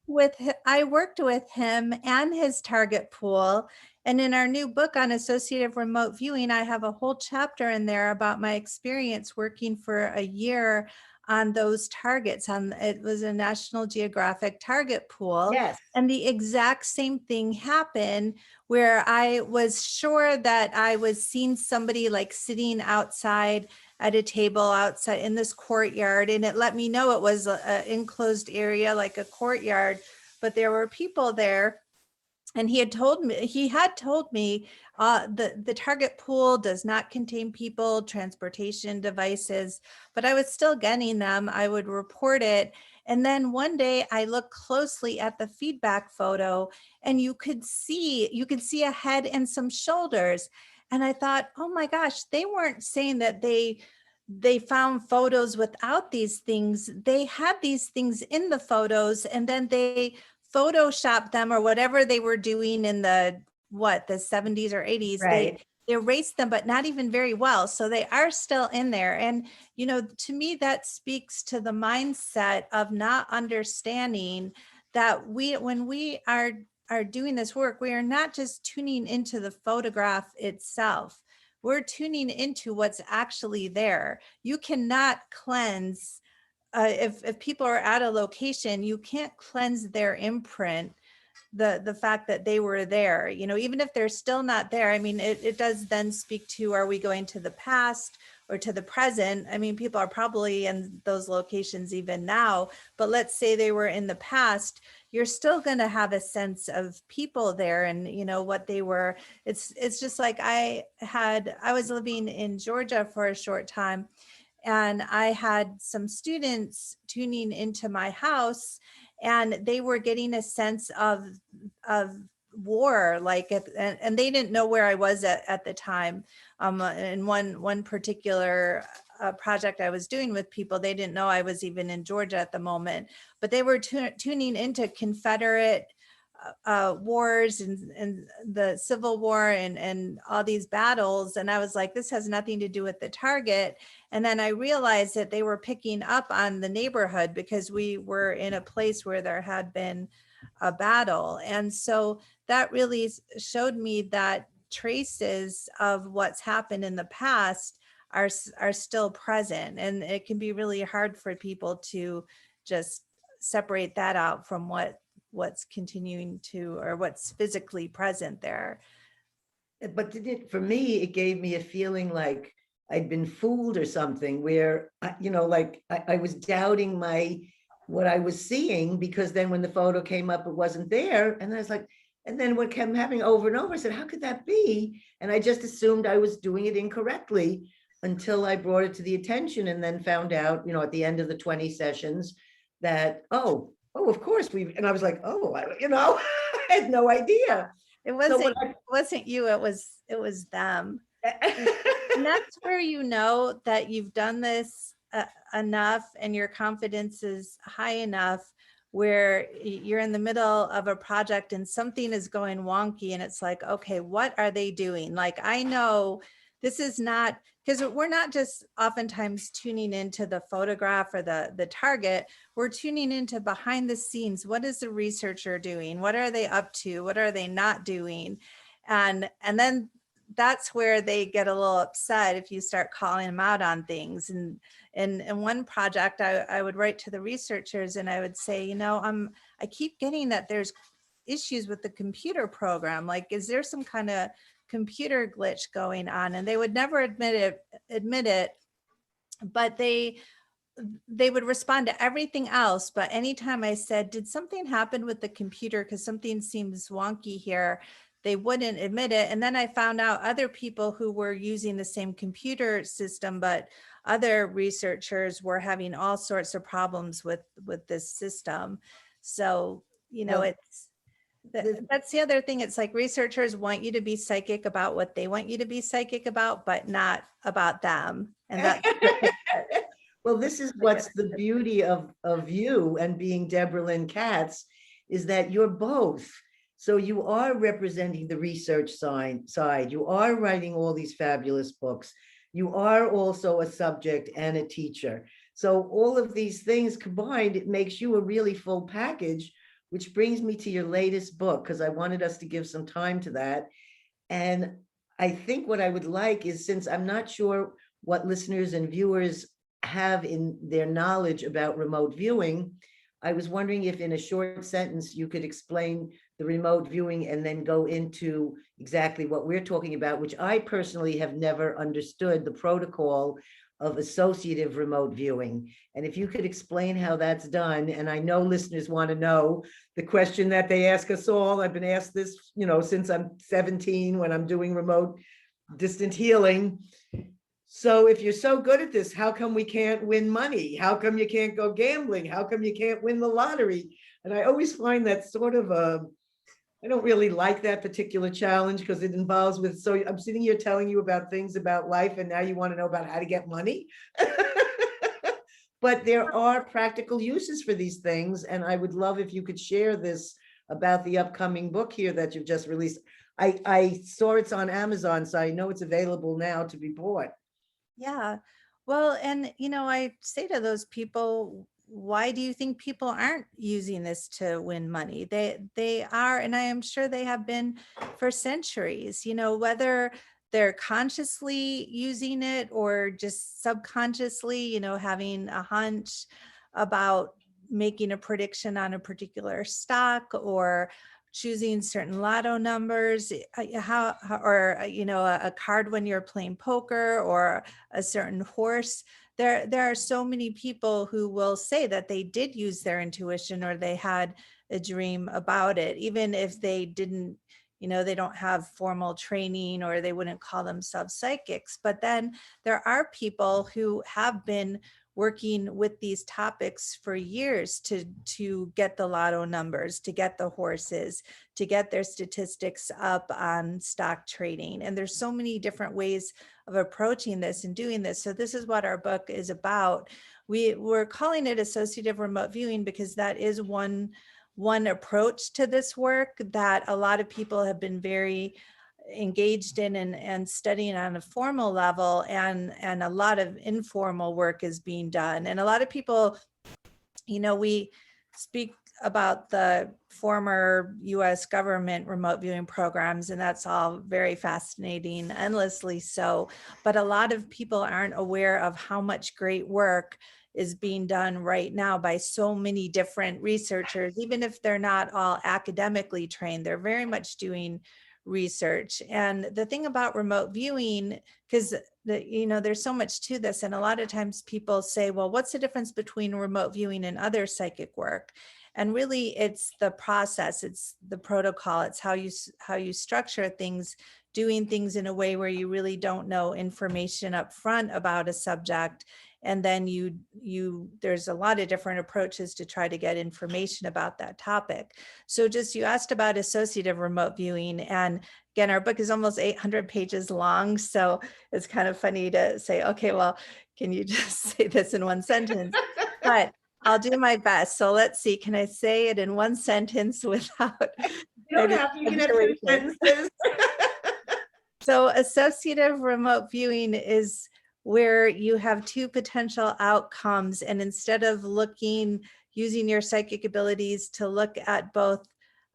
What? I worked with him and his target pool. And in our new book on associative remote viewing, I have a whole chapter in there about my experience working for a year on those targets. It was a National Geographic target pool. Yes. And the exact same thing happened where I was sure that I was seeing somebody like sitting outside at a table outside in this courtyard, and it let me know it was an enclosed area like a courtyard, but there were people there. And he had told me the target pool does not contain people, transportation devices, but I was still getting them. I would report it. And then one day I looked closely at the feedback photo, and you could see a head and some shoulders. And I thought, oh my gosh, they weren't saying that they found photos without these things. They had these things in the photos, and then they Photoshop them or whatever they were doing in the 70s or 80s. They Right. erased them, but not even very well. So they are still in there. And, to me, that speaks to the mindset of not understanding that when we are doing this work, we are not just tuning into the photograph itself. We're tuning into what's actually there. You cannot cleanse if people are at a location, you can't cleanse their imprint, the fact that they were there, even if they're still not there. I mean, it does then speak to, are we going to the past or to the present? I mean, people are probably in those locations even now, but let's say they were in the past, you're still going to have a sense of people there and what they were. It's just like I was living in Georgia for a short time, and I had some students tuning into my house, and they were getting a sense of war, and they didn't know where I was at the time. In one particular project I was doing with people, they didn't know I was even in Georgia at the moment, but they were tuning into Confederate wars and the Civil War and all these battles. And I was like, this has nothing to do with the target. And then I realized that they were picking up on the neighborhood because we were in a place where there had been a battle. And so that really showed me that traces of what's happened in the past are still present. And it can be really hard for people to just separate that out from what's continuing to, or what's physically present there. But for me, it gave me a feeling like I'd been fooled or something, where, like I was doubting what I was seeing, because then when the photo came up, it wasn't there. And I was like, and then what kept happening over and over, I said, how could that be? And I just assumed I was doing it incorrectly until I brought it to the attention, and then found out, at the end of the 20 sessions that, oh, of course and I was like, oh, I had no idea. It wasn't you, it was them. And that's where that you've done this enough, and your confidence is high enough where you're in the middle of a project and something is going wonky, and it's like, okay, what are they doing? Like, I know this is not, because we're not just oftentimes tuning into the photograph or the target, we're tuning into behind the scenes. What is the researcher doing? What are they up to? What are they not doing? And then that's where they get a little upset if you start calling them out on things. And in one project, I would write to the researchers and I would say, I keep getting that there's issues with the computer program. Like, is there some kind of computer glitch going on? And they would never admit it, but they would respond to everything else. But anytime I said, did something happen with the computer, because something seems wonky here, they wouldn't admit it. And then I found out other people who were using the same computer system, but other researchers were having all sorts of problems with this system. So, that's the other thing. It's like researchers want you to be psychic about what they want you to be psychic about, but not about them. And that's well, this is what's the beauty of you and being Debra Lynne Katz, is that you're both. So you are representing the research side. You are writing all these fabulous books. You are also a subject and a teacher. So all of these things combined, it makes you a really full package, which brings me to your latest book, because I wanted us to give some time to that. And I think what I would like is, since I'm not sure what listeners and viewers have in their knowledge about remote viewing, I was wondering if in a short sentence you could explain the remote viewing and then go into exactly what we're talking about, which I personally have never understood the protocol of associative remote viewing. And if you could explain how that's done, and I know listeners want to know the question that they ask us all. I've been asked this, since I'm 17 when I'm doing remote distant healing. So if you're so good at this, how come we can't win money? How come you can't go gambling? How come you can't win the lottery? And I always find that sort of I don't really like that particular challenge because it involves so I'm sitting here telling you about things about life and now you want to know about how to get money. But there are practical uses for these things. And I would love if you could share this about the upcoming book here that you've just released. I saw it's on Amazon, so I know it's available now to be bought. Yeah. Well, and I say to those people, why do you think people aren't using this to win money? They are, and I am sure they have been for centuries, whether they're consciously using it or just subconsciously, having a hunch about making a prediction on a particular stock or choosing certain lotto numbers, or a card when you're playing poker, or a certain horse. There are so many people who will say that they did use their intuition or they had a dream about it, even if they didn't, they don't have formal training or they wouldn't call themselves psychics. But then there are people who have been working with these topics for years to get the lotto numbers, to get the horses, to get their statistics up on stock trading. And there's so many different ways of approaching this and doing this. So this is what our book is about. We're calling it Associative Remote Viewing because that is one approach to this work that a lot of people have been very engaged in and studying on a formal level, and a lot of informal work is being done. And a lot of people, we speak about the former US government remote viewing programs, and that's all very fascinating, endlessly so. But a lot of people aren't aware of how much great work is being done right now by so many different researchers. Even if they're not all academically trained, they're very much doing research. And the thing about remote viewing, because there's so much to this, and a lot of times people say, well, what's the difference between remote viewing and other psychic work? And really it's the process, it's the protocol, it's how you structure things, doing things in a way where you really don't know information up front about a subject. And then there's a lot of different approaches to try to get information about that topic. So you asked about associative remote viewing. And again, our book is almost 800 pages long. So it's kind of funny to say, okay, well, can you just say this in one sentence? But I'll do my best. So let's see, can I say it in one sentence without? You don't have to, you can have 2 sentences. So associative remote viewing is where you have two potential outcomes. And instead of using your psychic abilities to look at both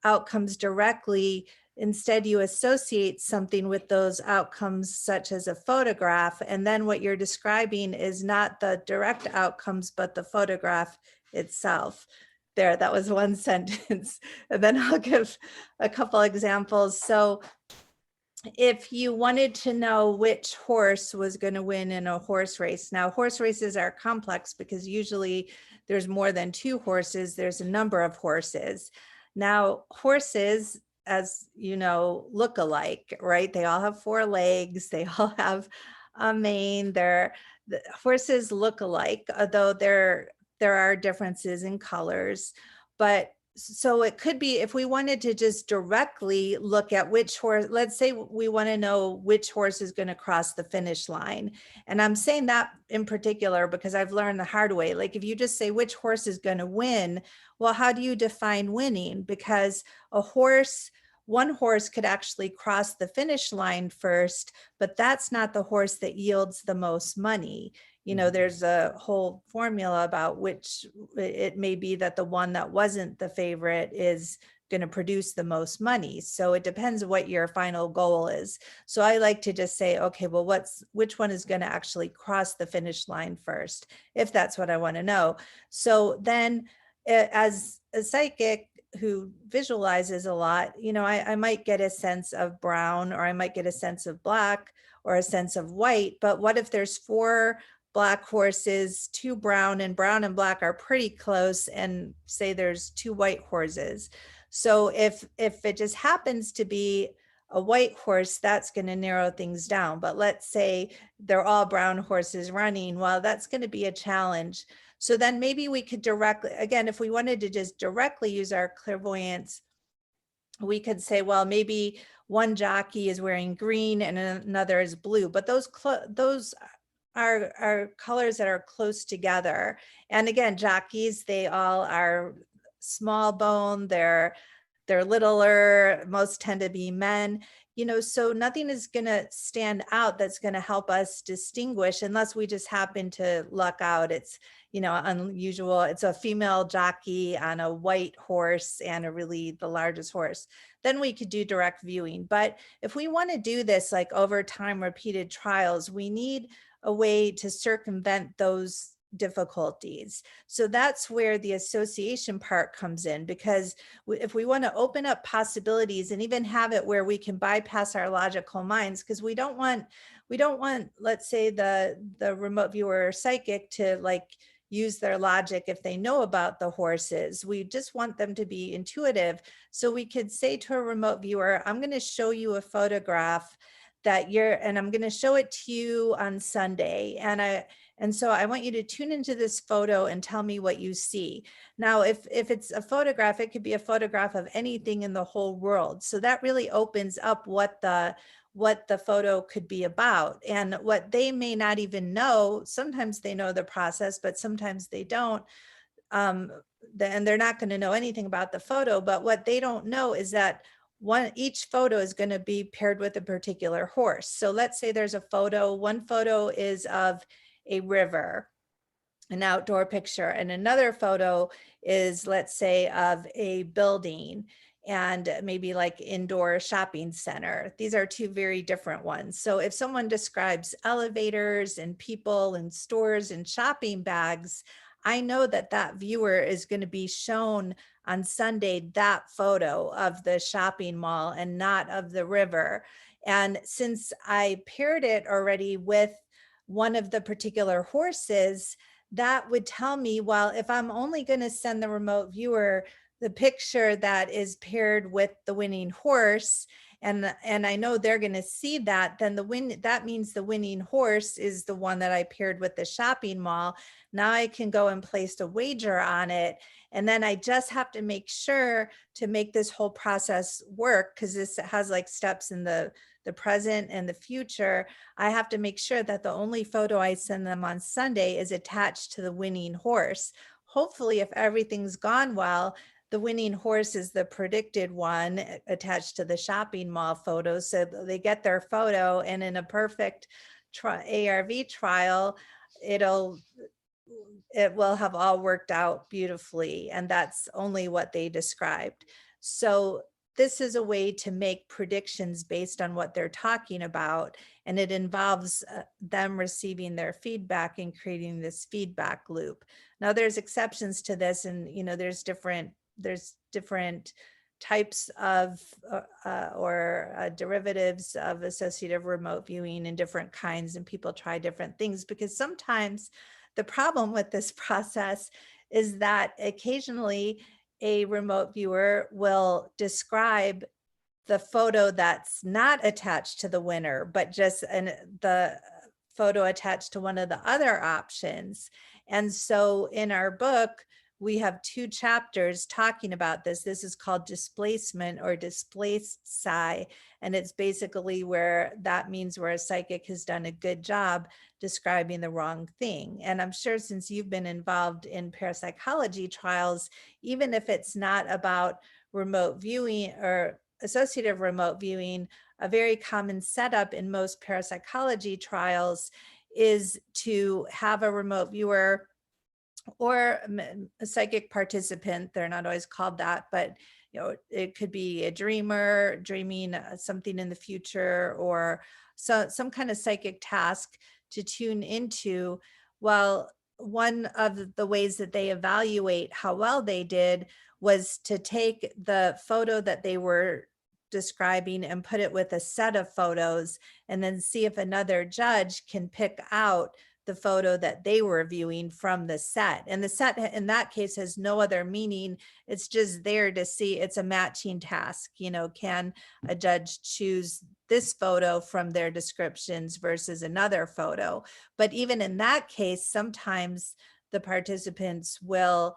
outcomes directly, instead you associate something with those outcomes, such as a photograph. And then what you're describing is not the direct outcomes, but the photograph itself. There, that was one sentence. And then I'll give a couple examples. So if you wanted to know which horse was going to win in a horse race. Now, horse races are complex because usually there's more than 2 horses. There's a number of horses. Now, horses, as you know, look alike, right? They all have 4 legs. They all have a mane. The horses look alike, although there are differences in colors. But so it could be, if we wanted to just directly look at which horse, let's say we want to know which horse is going to cross the finish line. And I'm saying that in particular because I've learned the hard way. Like if you just say which horse is going to win, well, how do you define winning? Because one horse could actually cross the finish line first, but that's not the horse that yields the most money. There's a whole formula about which it may be that the one that wasn't the favorite is going to produce the most money. So it depends what your final goal is. So I like to just say, okay, well, which one is going to actually cross the finish line first, if that's what I want to know. So then as a psychic who visualizes a lot, I might get a sense of brown, or I might get a sense of black, or a sense of white. But what if there's 4 black horses, 2 brown, and brown and black are pretty close, and say there's 2 white horses. So if it just happens to be a white horse, that's going to narrow things down. But let's say they're all brown horses running, well, that's going to be a challenge. So then maybe we could directly, again, if we wanted to just directly use our clairvoyance, we could say, well, maybe one jockey is wearing green and another is blue, but those are colors that are close together. And again, jockeys, they all are small bone, they're littler, most tend to be men, so nothing is going to stand out that's going to help us distinguish unless we just happen to luck out. It's, unusual. It's a female jockey on a white horse and the largest horse. Then we could do direct viewing. But if we want to do this like over time, repeated trials, we need a way to circumvent those difficulties. So that's where the association part comes in, because if we want to open up possibilities and even have it where we can bypass our logical minds, because we don't want, let's say the remote viewer or psychic to use their logic if they know about the horses. We just want them to be intuitive. So we could say to a remote viewer, I'm going to show you a photograph and I'm going to show it to you on Sunday. And so I want you to tune into this photo and tell me what you see. Now, if it's a photograph, it could be a photograph of anything in the whole world. So that really opens up what the photo could be about, and what they may not even know. Sometimes they know the process, but sometimes they don't. And they're not going to know anything about the photo, but what they don't know is that each photo is going to be paired with a particular horse. So let's say there's a photo, one photo is of a river, an outdoor picture, and another photo is, let's say, of a building and maybe like indoor shopping center. These are two very different ones. So if someone describes elevators and people and stores and shopping bags, I know that that viewer is going to be shown on Sunday that photo of the shopping mall and not of the river. And since I paired it already with one of the particular horses, that would tell me, well, if I'm only going to send the remote viewer the picture that is paired with the winning horse, and I know they're going to see that, then that means the winning horse is the one that I paired with the shopping mall. Now I can go and place a wager on it. And then I just have to make sure to make this whole process work, because this has steps in the present and the future. I have to make sure that the only photo I send them on Sunday is attached to the winning horse. Hopefully, if everything's gone well, the winning horse is the predicted one attached to the shopping mall photo. So they get their photo, and in a perfect ARV trial, it will have all worked out beautifully. And that's only what they described. So this is a way to make predictions based on what they're talking about. And it involves them receiving their feedback and creating this feedback loop. Now there's exceptions to this, and there's different types of derivatives of associative remote viewing in different kinds, and people try different things, because sometimes the problem with this process is that occasionally a remote viewer will describe the photo that's not attached to the winner, but just the photo attached to one of the other options. And so in our book, we have 2 chapters talking about this. This is called displacement or displaced psi. And it's basically where that means where a psychic has done a good job describing the wrong thing. And I'm sure since you've been involved in parapsychology trials, even if it's not about remote viewing or associative remote viewing, a very common setup in most parapsychology trials is to have a remote viewer or a psychic participant. They're not always called that, but it could be a dreamer dreaming something in the future, or some kind of psychic task to tune into. Well, one of the ways that they evaluate how well they did was to take the photo that they were describing and put it with a set of photos, and then see if another judge can pick out the photo that they were viewing from the set. And the set in that case has no other meaning. It's just there to see. It's a matching task. You know, can a judge choose this photo from their descriptions versus another photo? But even in that case, sometimes the participants will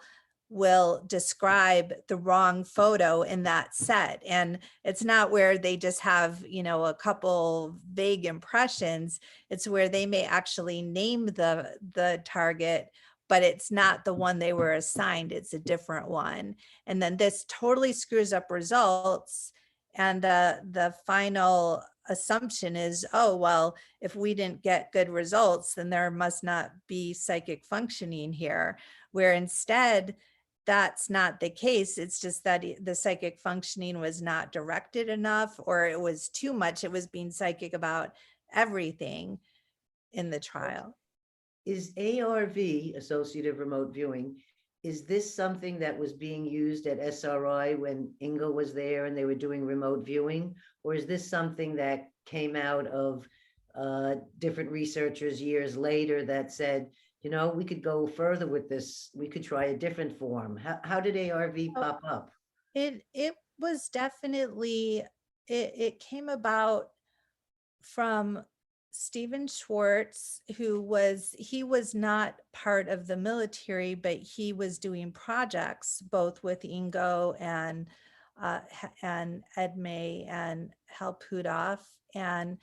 describe the wrong photo in that set. And it's not where they just have, you know, a couple vague impressions. It's where they may actually name the target, but it's not the one they were assigned. It's a different one. And then this totally screws up results. And the final assumption is, oh, well, if we didn't get good results, then there must not be psychic functioning here, where instead, that's not the case. It's just that the psychic functioning was not directed enough, or it was too much. It was being psychic about everything in the trial. Is ARV, Associative Remote Viewing, is this something that was being used at SRI when Ingo was there and they were doing remote viewing? Or is this something that came out of different researchers years later that said, you know, we could go further with this. We could try a different form. How did ARV pop up? It was definitely, it came about from Stephen Schwartz, he was not part of the military, but he was doing projects both with Ingo and Edme and Hal Puthoff and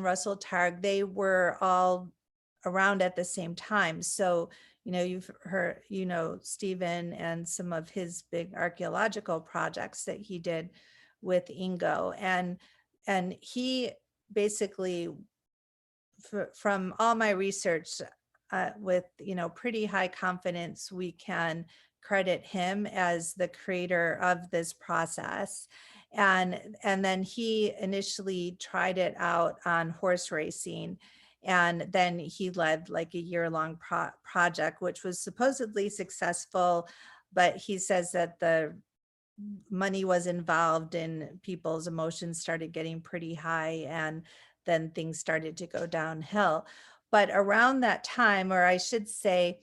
Russell Targ. They were all around at the same time. So, you know, you've heard, you know, Stephen and some of his big archaeological projects that he did with Ingo, and he basically, from all my research, with, you know, pretty high confidence, we can credit him as the creator of this process. And then he initially tried it out on horse racing. And then he led like a year-long project, which was supposedly successful, but he says that the money was involved and people's emotions started getting pretty high, and then things started to go downhill. But around that time, or I should say,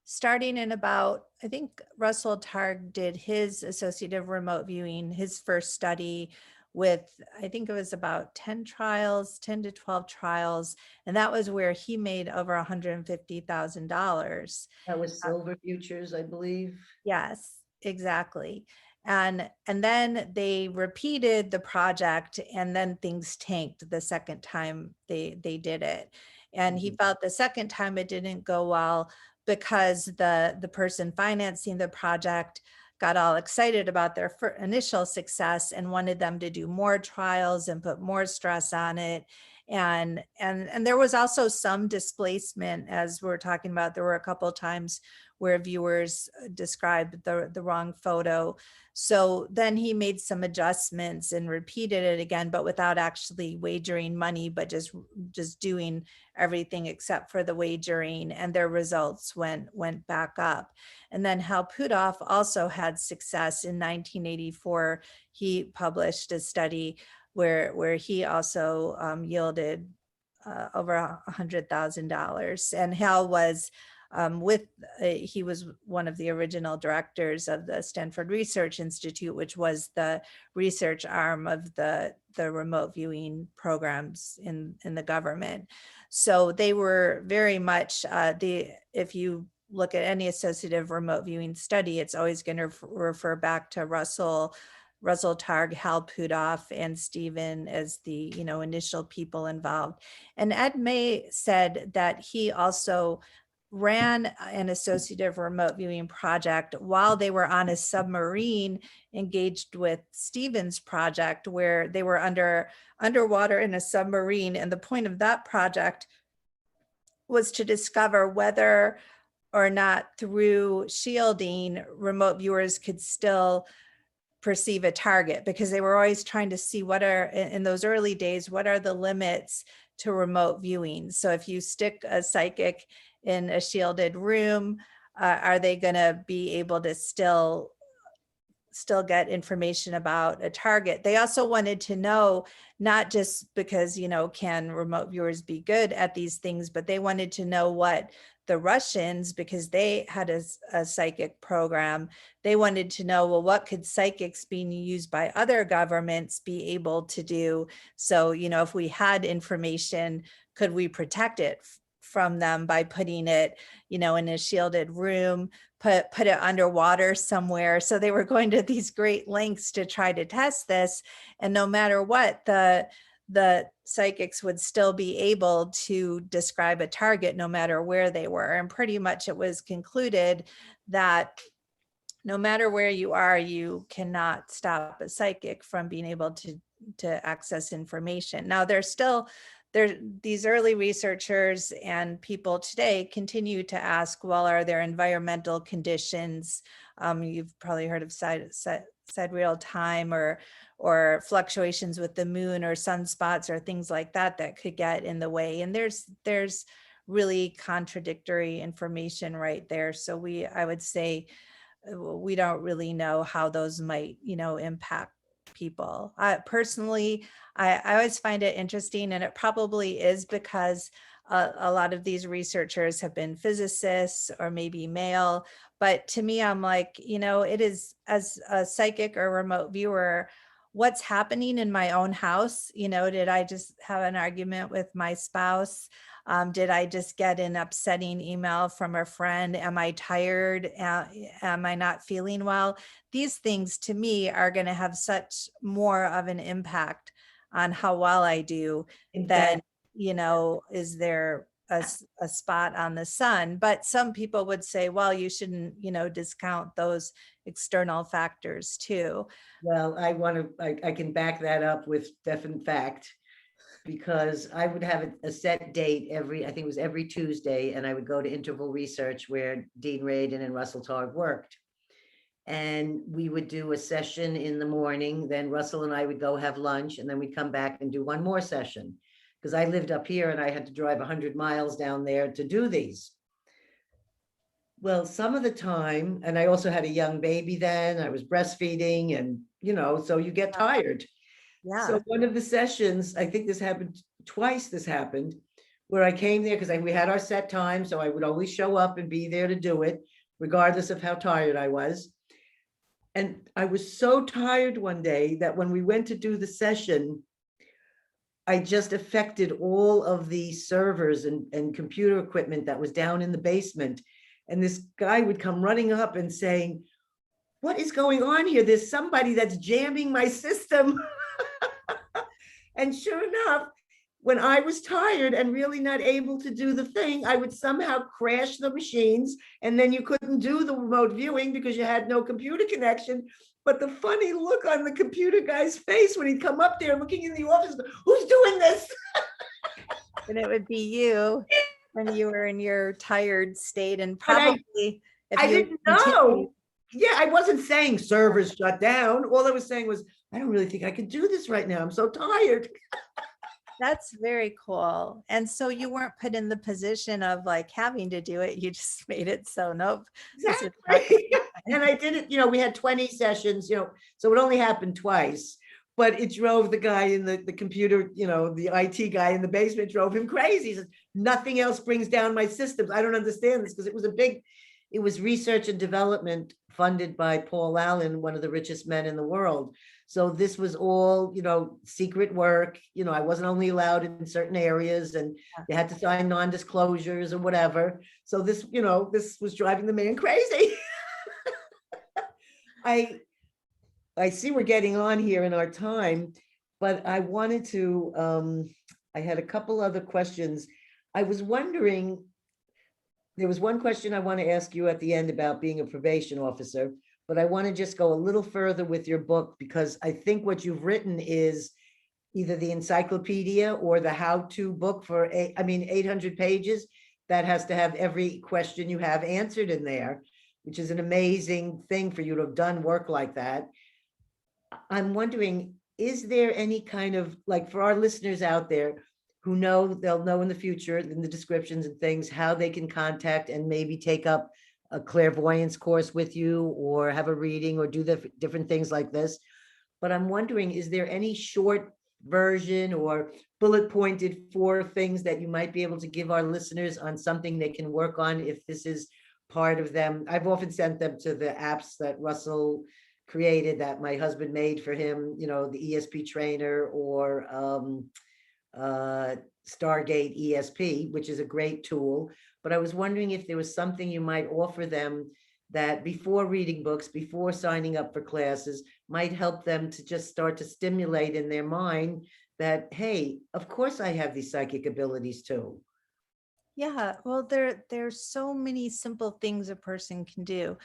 starting in about, I think Russell Targ did his associative remote viewing, his first study with, I think it was about 10 to 12 trials. And that was where he made over $150,000. That was Silver Futures, I believe. Yes, exactly. And then they repeated the project, and then things tanked the second time they did it. And he felt the second time it didn't go well because the person financing the project got all excited about their initial success and wanted them to do more trials and put more stress on it. And there was also some displacement, as we're talking about. There were a couple of times where viewers described the wrong photo. So then he made some adjustments and repeated it again, but without actually wagering money, but just doing everything except for the wagering, and their results went back up. And then Hal Puthoff also had success. In 1984. He published a study where he also yielded over $100,000. And Hal was he was one of the original directors of the Stanford Research Institute, which was the research arm of the remote viewing programs in the government. So they were very much if you look at any associative remote viewing study, it's always going to refer back to Russell Targ, Hal Puthoff, and Stephen as the, you know, initial people involved. And Ed May said that he also ran an associative remote viewing project while they were on a submarine engaged with Stephen's project, where they were underwater in a submarine. And the point of that project was to discover whether or not through shielding, remote viewers could still perceive a target, because they were always trying to see what are, in those early days, what are the limits to remote viewing. So if you stick a psychic in a shielded room, are they going to be able to still still get information about a target. They also wanted to know, not just because, can remote viewers be good at these things, but they wanted to know what the Russians, because they had a psychic program, they wanted to know, well, what could psychics being used by other governments be able to do? So, if we had information, could we protect it from them by putting it, in a shielded room, put it underwater somewhere? So they were going to these great lengths to try to test this. And no matter what, the psychics would still be able to describe a target no matter where they were. And pretty much it was concluded that no matter where you are, you cannot stop a psychic from being able to access information. Now, these early researchers and people today continue to ask, well, are there environmental conditions? You've probably heard of sidereal time or fluctuations with the moon or sunspots or things like that could get in the way. And there's really contradictory information right there. So I would say we don't really know how those might, impact people. Personally, I always find it interesting, and it probably is because a lot of these researchers have been physicists or maybe male. But to me, I'm like, it is, as a psychic or remote viewer, what's happening in my own house? Did I just have an argument with my spouse? Did I just get an upsetting email from a friend? Am I tired? Am I not feeling well? These things to me are going to have such more of an impact on how well I do than, is there a spot on the sun? But some people would say, well, you shouldn't, discount those external factors too. Well, I can back that up with definite fact, because I would have a set date I think it was every Tuesday, and I would go to interval research where Dean Radin and Russell Targ worked. And we would do a session in the morning, then Russell and I would go have lunch, and then we'd come back and do one more session, because I lived up here and I had to drive 100 miles down there to do these. Well, some of the time, and I also had a young baby then, I was breastfeeding, and so you get tired. Yeah. So one of the sessions, I think this happened twice, where I came there because we had our set time. So I would always show up and be there to do it, regardless of how tired I was. And I was so tired one day that when we went to do the session, I just affected all of the servers and computer equipment that was down in the basement. And this guy would come running up and saying, "What is going on here? There's somebody that's jamming my system." And sure enough, when I was tired and really not able to do the thing, I would somehow crash the machines, and then you couldn't do the remote viewing because you had no computer connection. But the funny look on the computer guy's face when he'd come up there looking in the office, who's doing this? And it would be you when you were in your tired state, and probably I didn't know. Yeah, I wasn't saying servers shut down. All I was saying was, I don't really think I can do this right now. I'm so tired. That's very cool. And so you weren't put in the position of like having to do it. You just made it so nope. Exactly. And I did it, we had 20 sessions, so it only happened twice, but it drove the guy in the computer, the IT guy in the basement drove him crazy. He said, nothing else brings down my systems. I don't understand this, because it was research and development funded by Paul Allen, one of the richest men in the world. So this was all, secret work. I wasn't only allowed in certain areas, and you had to sign non-disclosures or whatever. So this, this was driving the man crazy. I see we're getting on here in our time, but I wanted to, I had a couple other questions. I was wondering, there was one question I want to ask you at the end about being a probation officer, but I want to just go a little further with your book, because I think what you've written is either the encyclopedia or the how-to book for 800 pages that has to have every question you have answered in there, which is an amazing thing for you to have done work like that. I'm wondering, is there any kind of, like, for our listeners out there who know, they'll know in the future, in the descriptions and things, how they can contact and maybe take up a clairvoyance course with you or have a reading or do the different things like this. But I'm wondering, is there any short version or bullet pointed for things that you might be able to give our listeners on something they can work on if this is part of them? I've often sent them to the apps that Russell created that my husband made for him, the ESP trainer or Stargate ESP, which is a great tool. But I was wondering if there was something you might offer them that before reading books, before signing up for classes, might help them to just start to stimulate in their mind that, hey, of course I have these psychic abilities too. Yeah, well, there's so many simple things a person can do.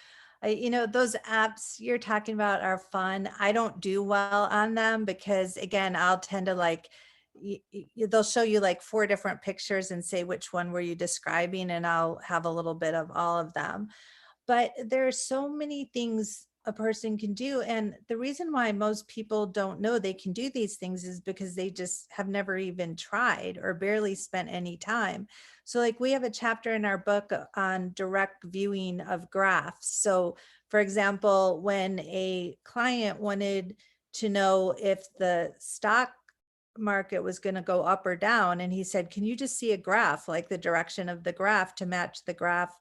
Those apps you're talking about are fun. I don't do well on them because, again, I'll tend to like, they'll show you like 4 different pictures and say, which one were you describing? And I'll have a little bit of all of them. But there are so many things a person can do. And the reason why most people don't know they can do these things is because they just have never even tried or barely spent any time. So like we have a chapter in our book on direct viewing of graphs. So for example, when a client wanted to know if the stock market was going to go up or down, and he said, can you just see a graph, like the direction of the graph to match the graph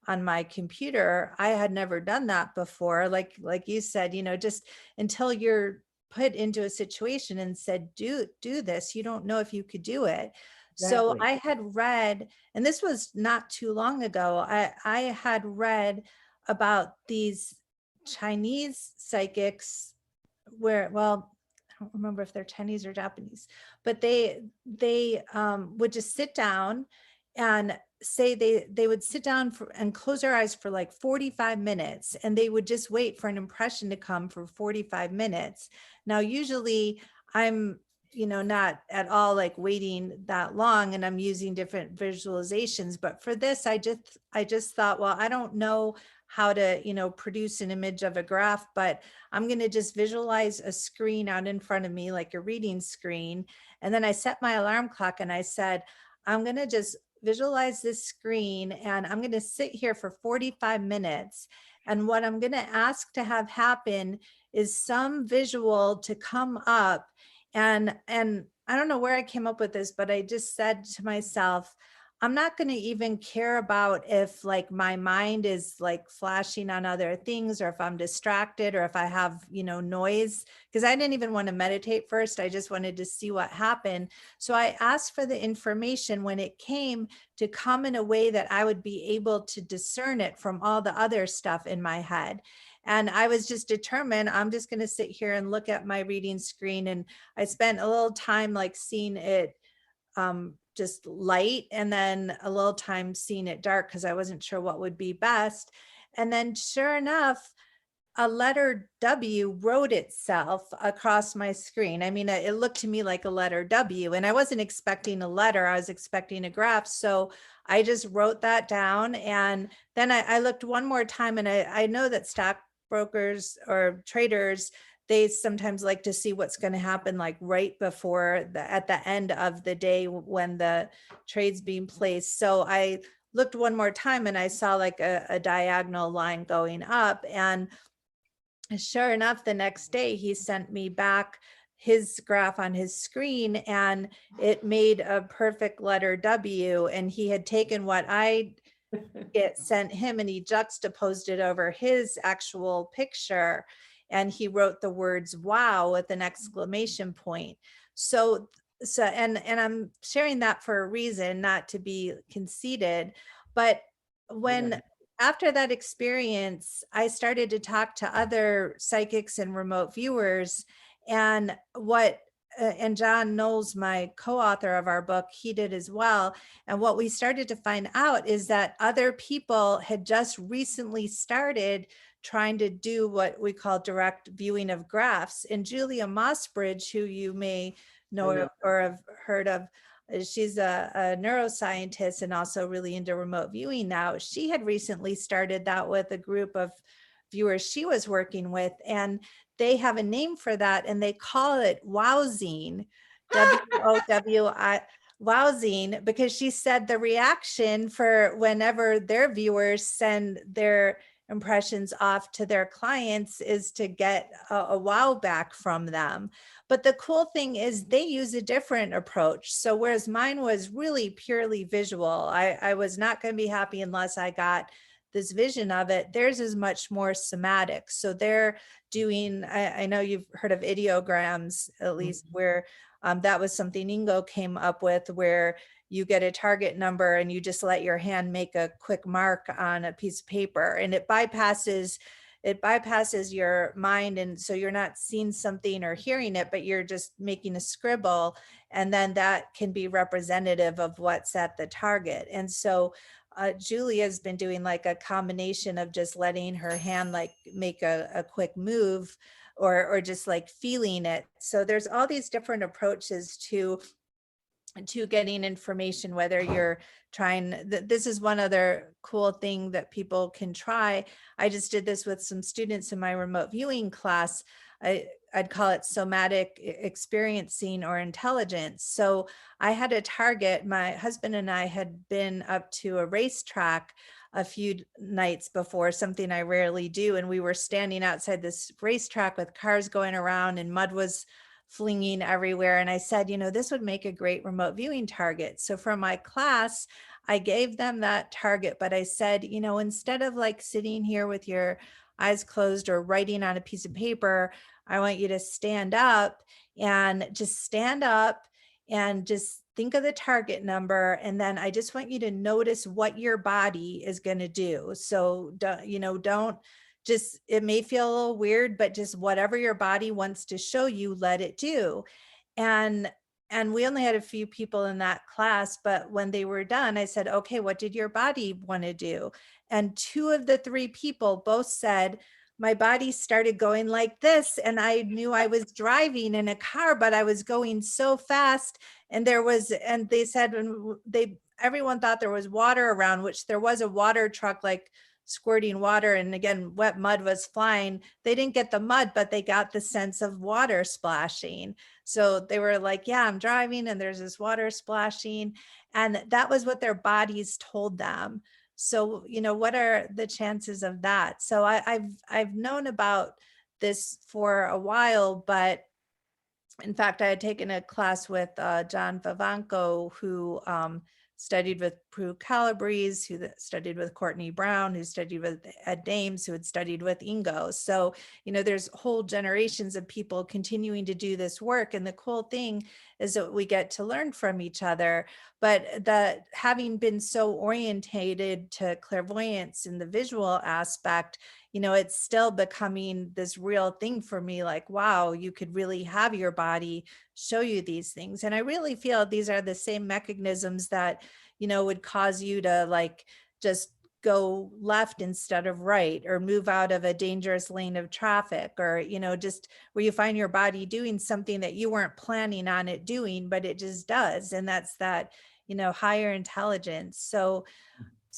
on my computer? I had never done that before. Like you said, just until you're put into a situation and said, do this, you don't know if you could do it. So Exactly. I had read, and this was not too long ago, I had read about these Chinese psychics where, well, I don't remember if they're Chinese or Japanese, but they would just sit down and say they would sit down and close their eyes for like 45 minutes, and they would just wait for an impression to come for 45 minutes. Now, usually I'm, not at all like waiting that long, and I'm using different visualizations. But for this, I just thought, well, I don't know how to, produce an image of a graph, but I'm going to just visualize a screen out in front of me, like a reading screen. And then I set my alarm clock and I said, I'm going to just visualize this screen and I'm going to sit here for 45 minutes. And what I'm going to ask to have happen is some visual to come up. And I don't know where I came up with this, but I just said to myself, I'm not going to even care about if like my mind is like flashing on other things, or if I'm distracted, or if I have, noise, because I didn't even want to meditate first. I just wanted to see what happened. So I asked for the information when it came to come in a way that I would be able to discern it from all the other stuff in my head. And I was just determined, I'm just going to sit here and look at my reading screen. And I spent a little time like seeing it just light, and then a little time seeing it dark because I wasn't sure what would be best. And then sure enough, a letter W wrote itself across my screen. I mean, it looked to me like a letter W, and I wasn't expecting a letter, I was expecting a graph. So I just wrote that down. And then I looked one more time, and I know that stockbrokers or traders, they sometimes like to see what's going to happen like right before at the end of the day when the trade's being placed. So I looked one more time and I saw like a diagonal line going up. And sure enough, the next day he sent me back his graph on his screen, and it made a perfect letter W. And he had taken what I sent him and he juxtaposed it over his actual picture, and he wrote the words wow with an exclamation point. So and I'm sharing that for a reason, not to be conceited, but when after that experience, I started to talk to other psychics and remote viewers, and and John Knowles, my co-author of our book, he did as well. And what we started to find out is that other people had just recently started trying to do what we call direct viewing of graphs. And Julia Mossbridge, who you may know or have heard of, she's a neuroscientist and also really into remote viewing now. She had recently started that with a group of viewers she was working with, and they have a name for that, and they call it wowsing, W-O-W-I, wowsing, because she said the reaction for whenever their viewers send their impressions off to their clients is to get a wow back from them. But the cool thing is they use a different approach. So whereas mine was really purely visual, I was not going to be happy unless I got this vision of it. Theirs is much more somatic. So they're doing, I know you've heard of ideograms, at least, where that was something Ingo came up with, where you get a target number and you just let your hand make a quick mark on a piece of paper, and it bypasses your mind, and so you're not seeing something or hearing it, but you're just making a scribble, and then that can be representative of what's at the target. And so Julia's been doing like a combination of just letting her hand like make a quick move, or just like feeling it. So there's all these different approaches to getting information, whether you're trying, this is one other cool thing that people can try. I just did this with some students in my remote viewing class. I'd call it somatic experiencing or intelligence. So I had a target. My husband and I had been up to a racetrack a few nights before, something I rarely do. And we were standing outside this racetrack with cars going around and mud was flinging everywhere. And I said, this would make a great remote viewing target. So for my class, I gave them that target, but I said, instead of like sitting here with your eyes closed or writing on a piece of paper, I want you to stand up and just think of the target number. And then I just want you to notice what your body is going to do. So, don't just, it may feel a little weird, but just whatever your body wants to show you, let it do. And we only had a few people in that class, but when they were done, I said, okay, what did your body want to do? And 2 of the 3 people both said, my body started going like this. And I knew I was driving in a car, but I was going so fast. And they said, everyone thought there was water around, which there was a water truck, like squirting water, and again wet mud was flying. They didn't get the mud, but they got the sense of water splashing. So they were like, yeah, I'm driving and there's this water splashing, and that was what their bodies told them. So what are the chances of that? So I've known about this for a while, but in fact, I had taken a class with John Vivanco, who studied with Prue Calabrese, who studied with Courtney Brown, who studied with Ed Dames, who had studied with Ingo. So, there's whole generations of people continuing to do this work. And the cool thing is that we get to learn from each other. But having been so orientated to clairvoyance in the visual aspect, it's still becoming this real thing for me. Like, wow, you could really have your body show you these things. And I really feel these are the same mechanisms that, would cause you to like just go left instead of right, or move out of a dangerous lane of traffic, or, just where you find your body doing something that you weren't planning on it doing, but it just does. And that's that, higher intelligence. So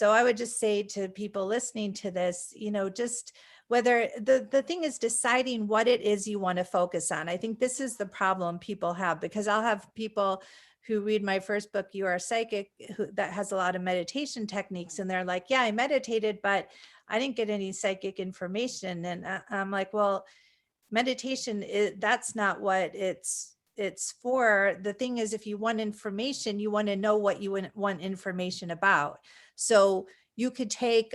I would just say to people listening to this, just whether the thing is deciding what it is you want to focus on. I think this is the problem people have, because I'll have people who read my first book, You Are Psychic, that has a lot of meditation techniques. And they're like, yeah, I meditated, but I didn't get any psychic information. And I'm like, well, meditation, that's not what it's for. The thing is, if you want information, you want to know what you want information about. So you could take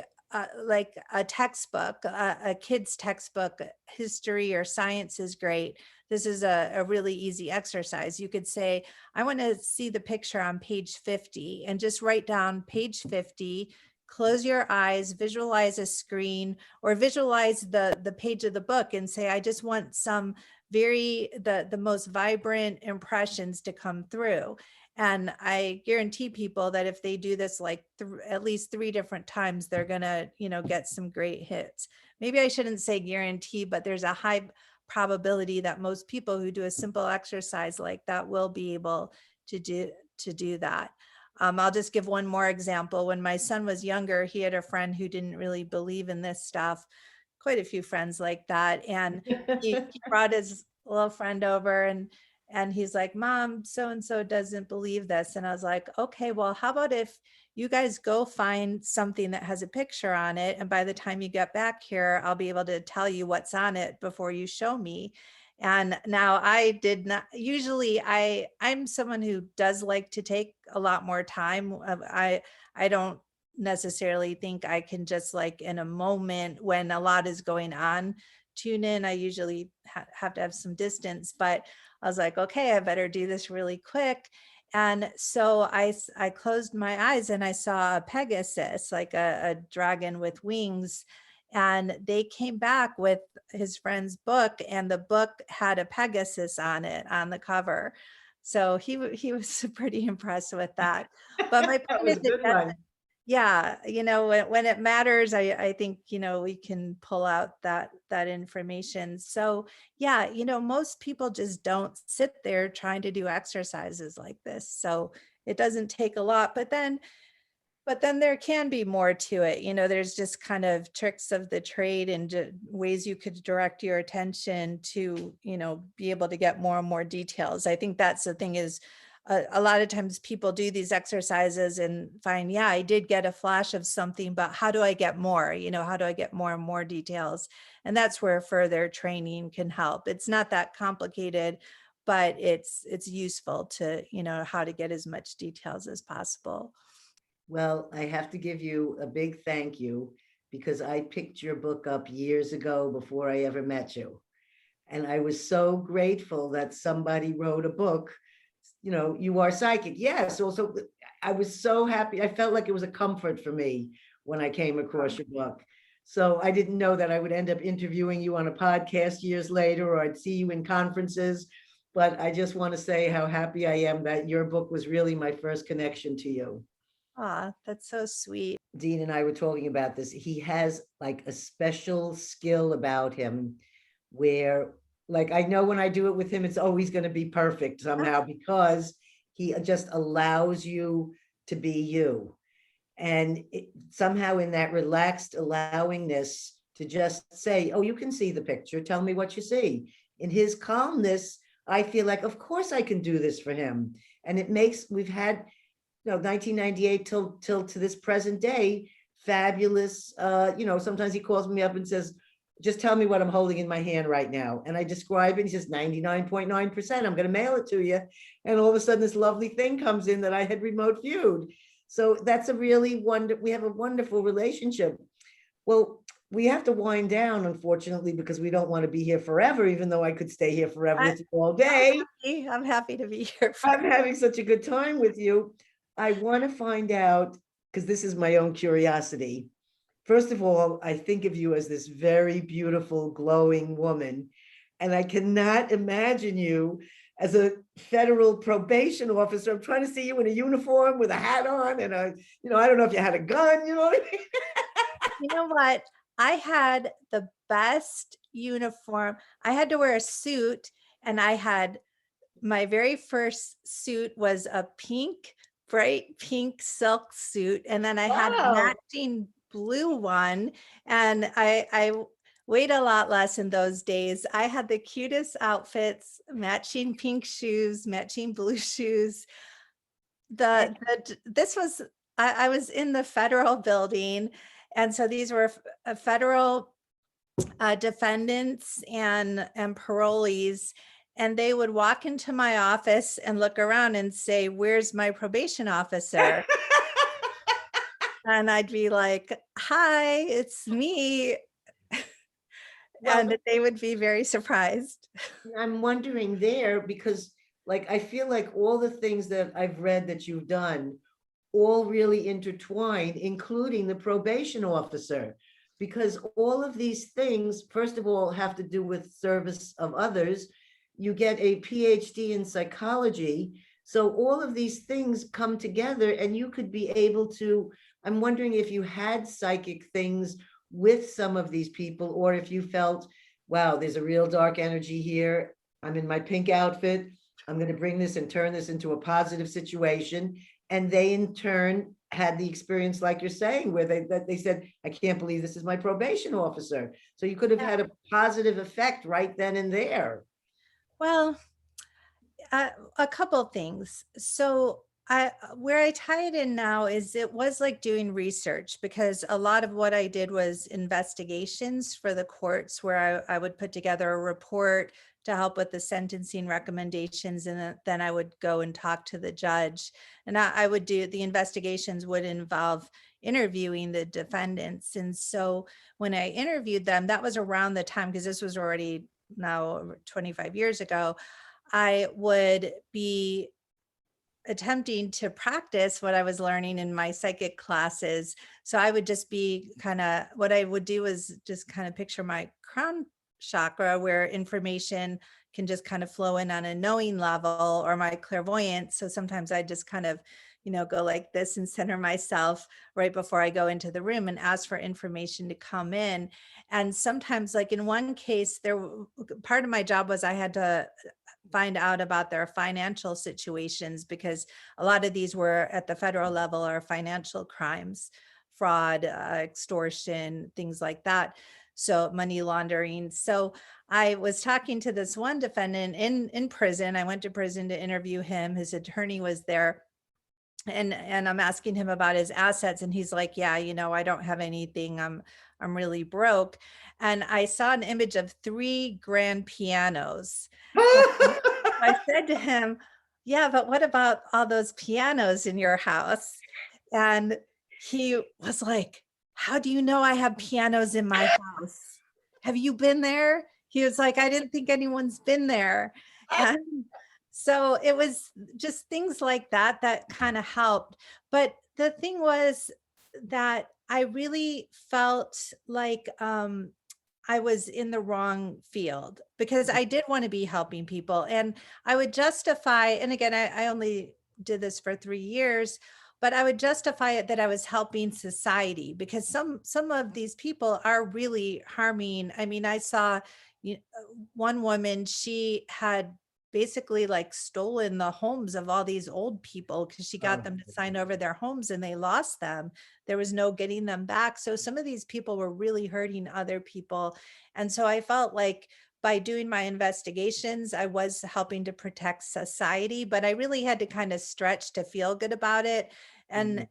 like a textbook, a kid's textbook, history or science is great. This is a really easy exercise. You could say, I want to see the picture on page 50, and just write down page 50, close your eyes, visualize a screen, or visualize the page of the book and say, I just want some the most vibrant impressions to come through. And I guarantee people that if they do this like at least 3 different times, they're gonna, get some great hits. Maybe I shouldn't say guarantee, but there's a high probability that most people who do a simple exercise like that will be able to do that. I'll just give one more example. When my son was younger, he had a friend who didn't really believe in this stuff, quite a few friends like that. And he brought his little friend over, And he's like, Mom, so-and-so doesn't believe this. And I was like, okay, well, how about if you guys go find something that has a picture on it, and by the time you get back here, I'll be able to tell you what's on it before you show me. And now I did not, usually I'm someone who does like to take a lot more time. I don't necessarily think I can just like in a moment when a lot is going on, tune in. I usually have to have some distance, but I was like, okay, I better do this really quick. And so I closed my eyes and I saw a Pegasus, like a dragon with wings. And they came back with his friend's book, and the book had a Pegasus on it on the cover. So he was pretty impressed with that. But my That point was is, a good one. yeah, when it matters, I think, we can pull out that information. So yeah, most people just don't sit there trying to do exercises like this. So it doesn't take a lot, but then there can be more to it. There's just kind of tricks of the trade and ways you could direct your attention to, be able to get more and more details. I think that's the thing is a lot of times people do these exercises and find, yeah, I did get a flash of something, but how do I get more? How do I get more and more details? And that's where further training can help. It's not that complicated, but it's useful to, how to get as much details as possible. Well, I have to give you a big thank you because I picked your book up years ago before I ever met you. And I was so grateful that somebody wrote a book, you are psychic. Yes. Also, I was so happy. I felt like it was a comfort for me when I came across your book. So I didn't know that I would end up interviewing you on a podcast years later, or I'd see you in conferences. But I just want to say how happy I am that your book was really my first connection to you. Ah, that's so sweet. Dean and I were talking about this. He has like a special skill about him where, like, I know when I do it with him, it's always going to be perfect somehow because he just allows you to be you. And somehow in that relaxed allowingness to just say, oh, you can see the picture. Tell me what you see. In his calmness, I feel like, of course I can do this for him. And we've had 1998 till to this present day, fabulous. Sometimes he calls me up and says, just tell me what I'm holding in my hand right now. And I describe it. He says 99.9%. I'm going to mail it to you. And all of a sudden this lovely thing comes in that I had remote viewed. So that's we have a wonderful relationship. Well, we have to wind down, unfortunately, because we don't want to be here forever, even though I could stay here forever I, with you all day. I'm happy to be here. I'm having such a good time with you. I want to find out, because this is my own curiosity. First of all, I think of you as this very beautiful, glowing woman, and I cannot imagine you as a federal probation officer. I'm trying to see you in a uniform with a hat on and I don't know if you had a gun, you know what I mean? You know what? I had the best uniform. I had to wear a suit, and my very first suit was a bright pink silk suit. And then I had a Wow. matching blue one. And I weighed a lot less in those days. I had the cutest outfits, matching pink shoes, matching blue shoes. This was, I was in the federal building. And so these were federal defendants and parolees, and they would walk into my office and look around and say, "Where's my probation officer?" And I'd be like, "Hi, it's me." Well, And they would be very surprised. I'm wondering there because, like, I feel like all the things that I've read that you've done all really intertwine, including the probation officer, because all of these things, first of all, have to do with service of others. You get a PhD in psychology. So all of these things come together and you could be able to, I'm wondering if you had psychic things with some of these people, or if you felt, wow, there's a real dark energy here. I'm in my pink outfit. I'm going to bring this and turn this into a positive situation. And they in turn had the experience like you're saying, where they said, I can't believe this is my probation officer. So you could have had a positive effect right then and there. Well, a couple things. So where I tie it in now is it was like doing research, because a lot of what I did was investigations for the courts, where I would put together a report to help with the sentencing recommendations. And then I would go and talk to the judge, and I would do the investigations would involve interviewing the defendants. And so when I interviewed them, that was around the time, because this was already now 25 years ago, I would be attempting to practice what I was learning in my psychic classes. So I would just be what I would do is just kind of picture my crown chakra, where information can just kind of flow in on a knowing level, or my clairvoyant. So sometimes I just kind of, go like this and center myself right before I go into the room and ask for information to come in. And sometimes, like in one case, part of my job was I had to find out about their financial situations, because a lot of these were at the federal level or financial crimes, fraud, extortion, things like that. So money laundering. So I was talking to this one defendant in prison. I went to prison to interview him. His attorney was there. And I'm asking him about his assets, and he's like, yeah, I don't have anything. I'm really broke. And I saw an image of 3 grand pianos. And I said to him, yeah, but what about all those pianos in your house? And he was like, how do you know I have pianos in my house? Have you been there? He was like, I didn't think anyone's been there. And so it was just things like that kind of helped. But the thing was that I really felt like I was in the wrong field, because I did want to be helping people. And I would justify, and again, I only did this for 3 years, but I would justify it that I was helping society, because some of these people are really harming. I mean, I saw one woman, she had basically like stolen the homes of all these old people, because she got them to sign over their homes and they lost them. There was no getting them back. So some of these people were really hurting other people. And so I felt like by doing my investigations, I was helping to protect society, but I really had to kind of stretch to feel good about it. And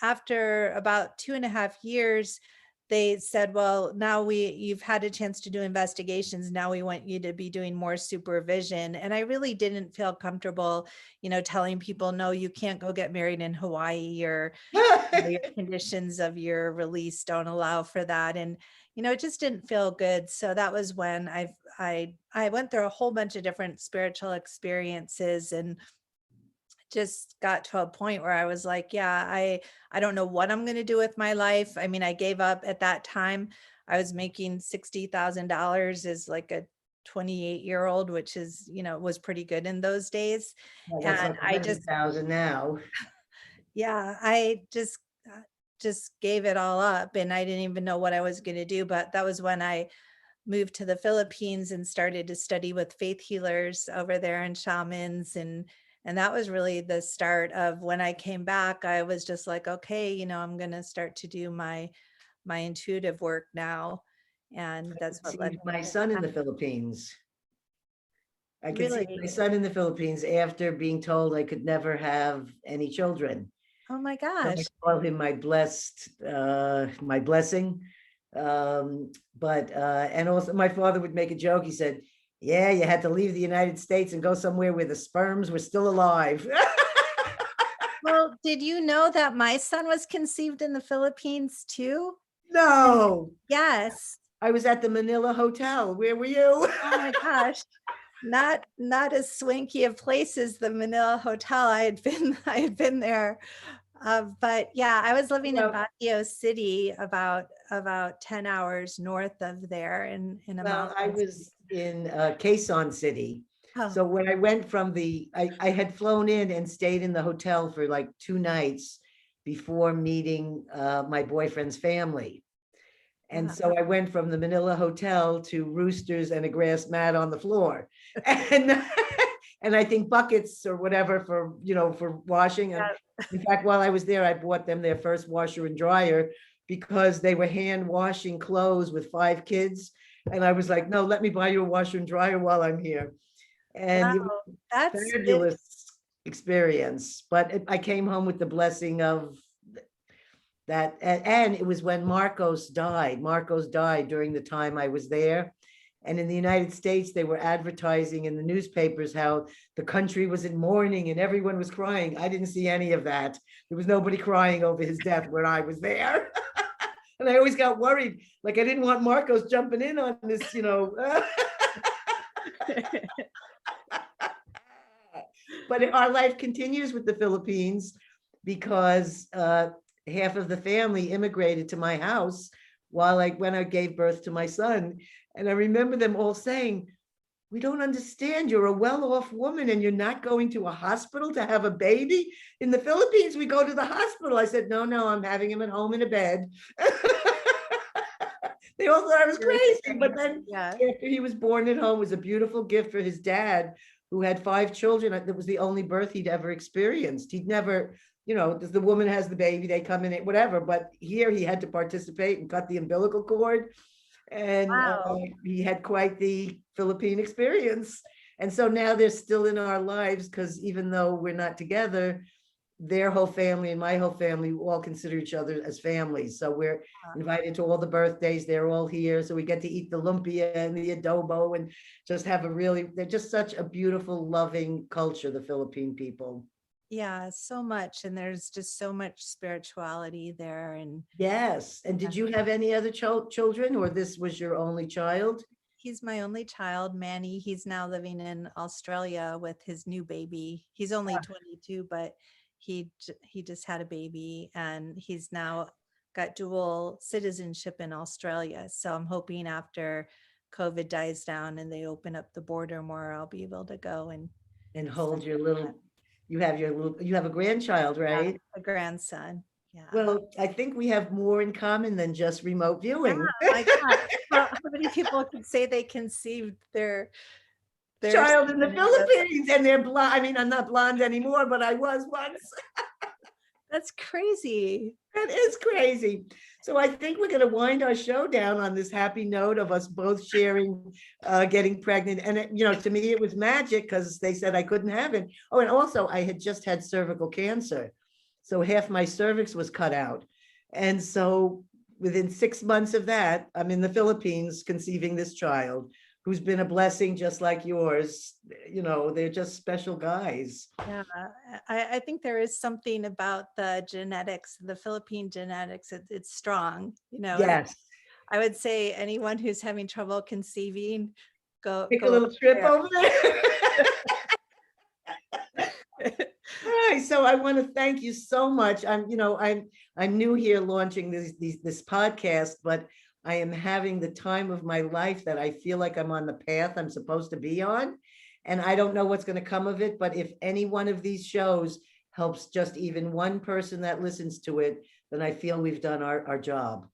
after about 2.5 years, they said, well, now you've had a chance to do investigations. Now we want you to be doing more supervision. And I really didn't feel comfortable, telling people, no, you can't go get married in Hawaii, or your conditions of your release don't allow for that. And, it just didn't feel good. So that was when I went through a whole bunch of different spiritual experiences, and just got to a point where I was like, yeah, I don't know what I'm going to do with my life. I mean, I gave up at that time. I was making $60,000 as like a 28-year-old, which is, was pretty good in those days. Well, that's And like I just, 100,000 now. yeah, I just gave it all up, and I didn't even know what I was going to do. But that was when I moved to the Philippines and started to study with faith healers over there and shamans. And that was really the start of when I came back. I was just like, okay, I'm going to start to do my intuitive work now. And that's what led See me my to son in the Philippines. I could see my really. son in the Philippines after being told I could never have any children. Oh my So I gosh. call him my my blessing. And also my father would make a joke. He said, yeah, you had to leave the United States and go somewhere where the sperms were still alive. Well, did you know that my son was conceived in the Philippines too? And No, yes. I was at the Manila Hotel. Where were you? Oh my gosh. Not as swanky a place as the Manila Hotel. I had been there. But yeah, I was living in Well, Baguio City, about 10 hours north of there, in a well, I mountain city. was in Quezon City. Oh, So when I went from I had flown in and stayed in the hotel for like 2 nights before meeting my boyfriend's family. And wow. so I went from the Manila Hotel to roosters and a grass mat on the floor. And and I think buckets or whatever for washing. And in fact, while I was there, I bought them their first washer and dryer because they were hand washing clothes with 5 kids. And I was like, no, let me buy you a washer and dryer while I'm here. And Wow, it was that's it. fabulous experience. But I came home with the blessing of that. And it was when Marcos died. Marcos died during the time I was there. And in the United States, they were advertising in the newspapers how the country was in mourning and everyone was crying. I didn't see any of that. There was nobody crying over his death when I was there. And I always got worried, like I didn't want Marcos jumping in on this, But our life continues with the Philippines because half of the family immigrated to my house when I gave birth to my son. And I remember them all saying, we don't understand. You're a well-off woman and you're not going to a hospital to have a baby. In the Philippines, we go to the hospital. I said, no, I'm having him at home in a bed. They all thought I was crazy. But then after he was born at home, it was a beautiful gift for his dad, who had 5 children. That was the only birth he'd ever experienced. He'd never, the woman has the baby, they come in it, whatever. But here he had to participate and cut the umbilical cord. And he had quite the Philippine experience. And so now they're still in our lives because even though we're not together, their whole family and my whole family all consider each other as families. So we're invited to all the birthdays. They're all here. So we get to eat the lumpia and the adobo and just have they're just such a beautiful, loving culture, the Philippine people. Yeah, so much. And there's just so much spirituality there. And yes. And did you have any other children, or this was your only child? He's my only child, Manny. He's now living in Australia with his new baby. He's only 22, but he just had a baby and he's now got dual citizenship in Australia. So I'm hoping after COVID dies down and they open up the border more, I'll be able to go and hold your little, you have a grandchild, right? A grandson. Yeah. Well, I think we have more in common than just remote viewing. Yeah, my God. Well, how many people could say they conceived their child in the Philippines and they're blonde? I mean, I'm not blonde anymore, but I was once. That's crazy. That is crazy. So I think we're going to wind our show down on this happy note of us both sharing getting pregnant. And, to me, it was magic because they said I couldn't have it. Oh, and also I had just had cervical cancer. So half my cervix was cut out. And so within 6 months of that, I'm in the Philippines conceiving this child who's been a blessing just like yours. They're just special guys. Yeah, I think there is something about the genetics, the Philippine genetics. It's strong, Yes. I would say anyone who's having trouble conceiving, take a little trip over there. All right, so I want to thank you so much. I'm new here launching this podcast, but I am having the time of my life that I feel like I'm on the path I'm supposed to be on. And I don't know what's going to come of it, but if any one of these shows helps just even one person that listens to it, then I feel we've done our job.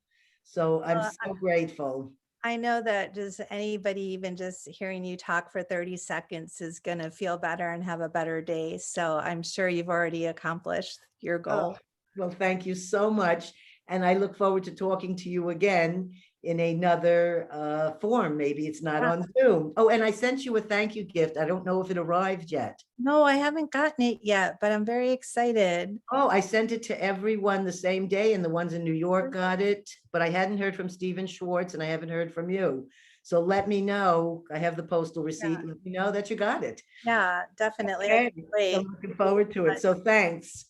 So I'm so grateful. I know that just anybody, even just hearing you talk for 30 seconds is going to feel better and have a better day. So I'm sure you've already accomplished your goal. Oh, well, thank you so much. And I look forward to talking to you again in another form. Maybe it's not on Zoom. Oh, and I sent you a thank you gift. I don't know if it arrived yet. No, I haven't gotten it yet, but I'm very excited. Oh, I sent it to everyone the same day, and the ones in New York got it, but I hadn't heard from Stephen Schwartz and I haven't heard from you. So let me know. I have the postal receipt. Let me know that you got it. Yeah, definitely. Okay. I'm looking forward to it. So thanks.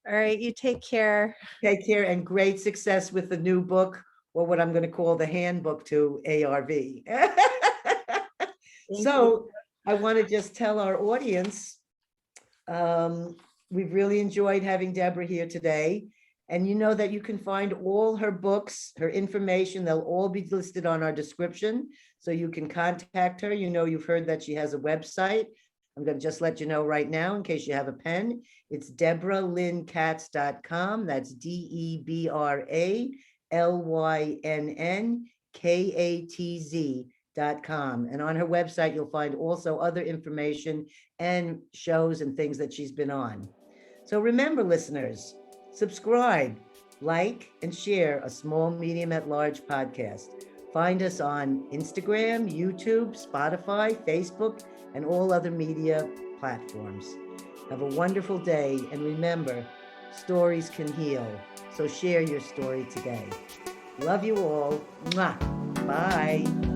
All right, you take care. Take care, and great success with the new book, or what I'm going to call the handbook to ARV. So I want to just tell our audience, we've really enjoyed having Debra here today. And you know that you can find all her books, her information, they'll all be listed on our description. So you can contact her. You've heard that she has a website. I'm going to just let you know right now in case you have a pen. It's DebraLynneKatz.com. That's DebraLynneKatz.com. And on her website, you'll find also other information and shows and things that she's been on. So remember, listeners, subscribe, like, and share a small, medium, at large podcast. Find us on Instagram, YouTube, Spotify, Facebook, and all other media platforms. Have a wonderful day, and remember, stories can heal. So share your story today. Love you all. Mwah. Bye.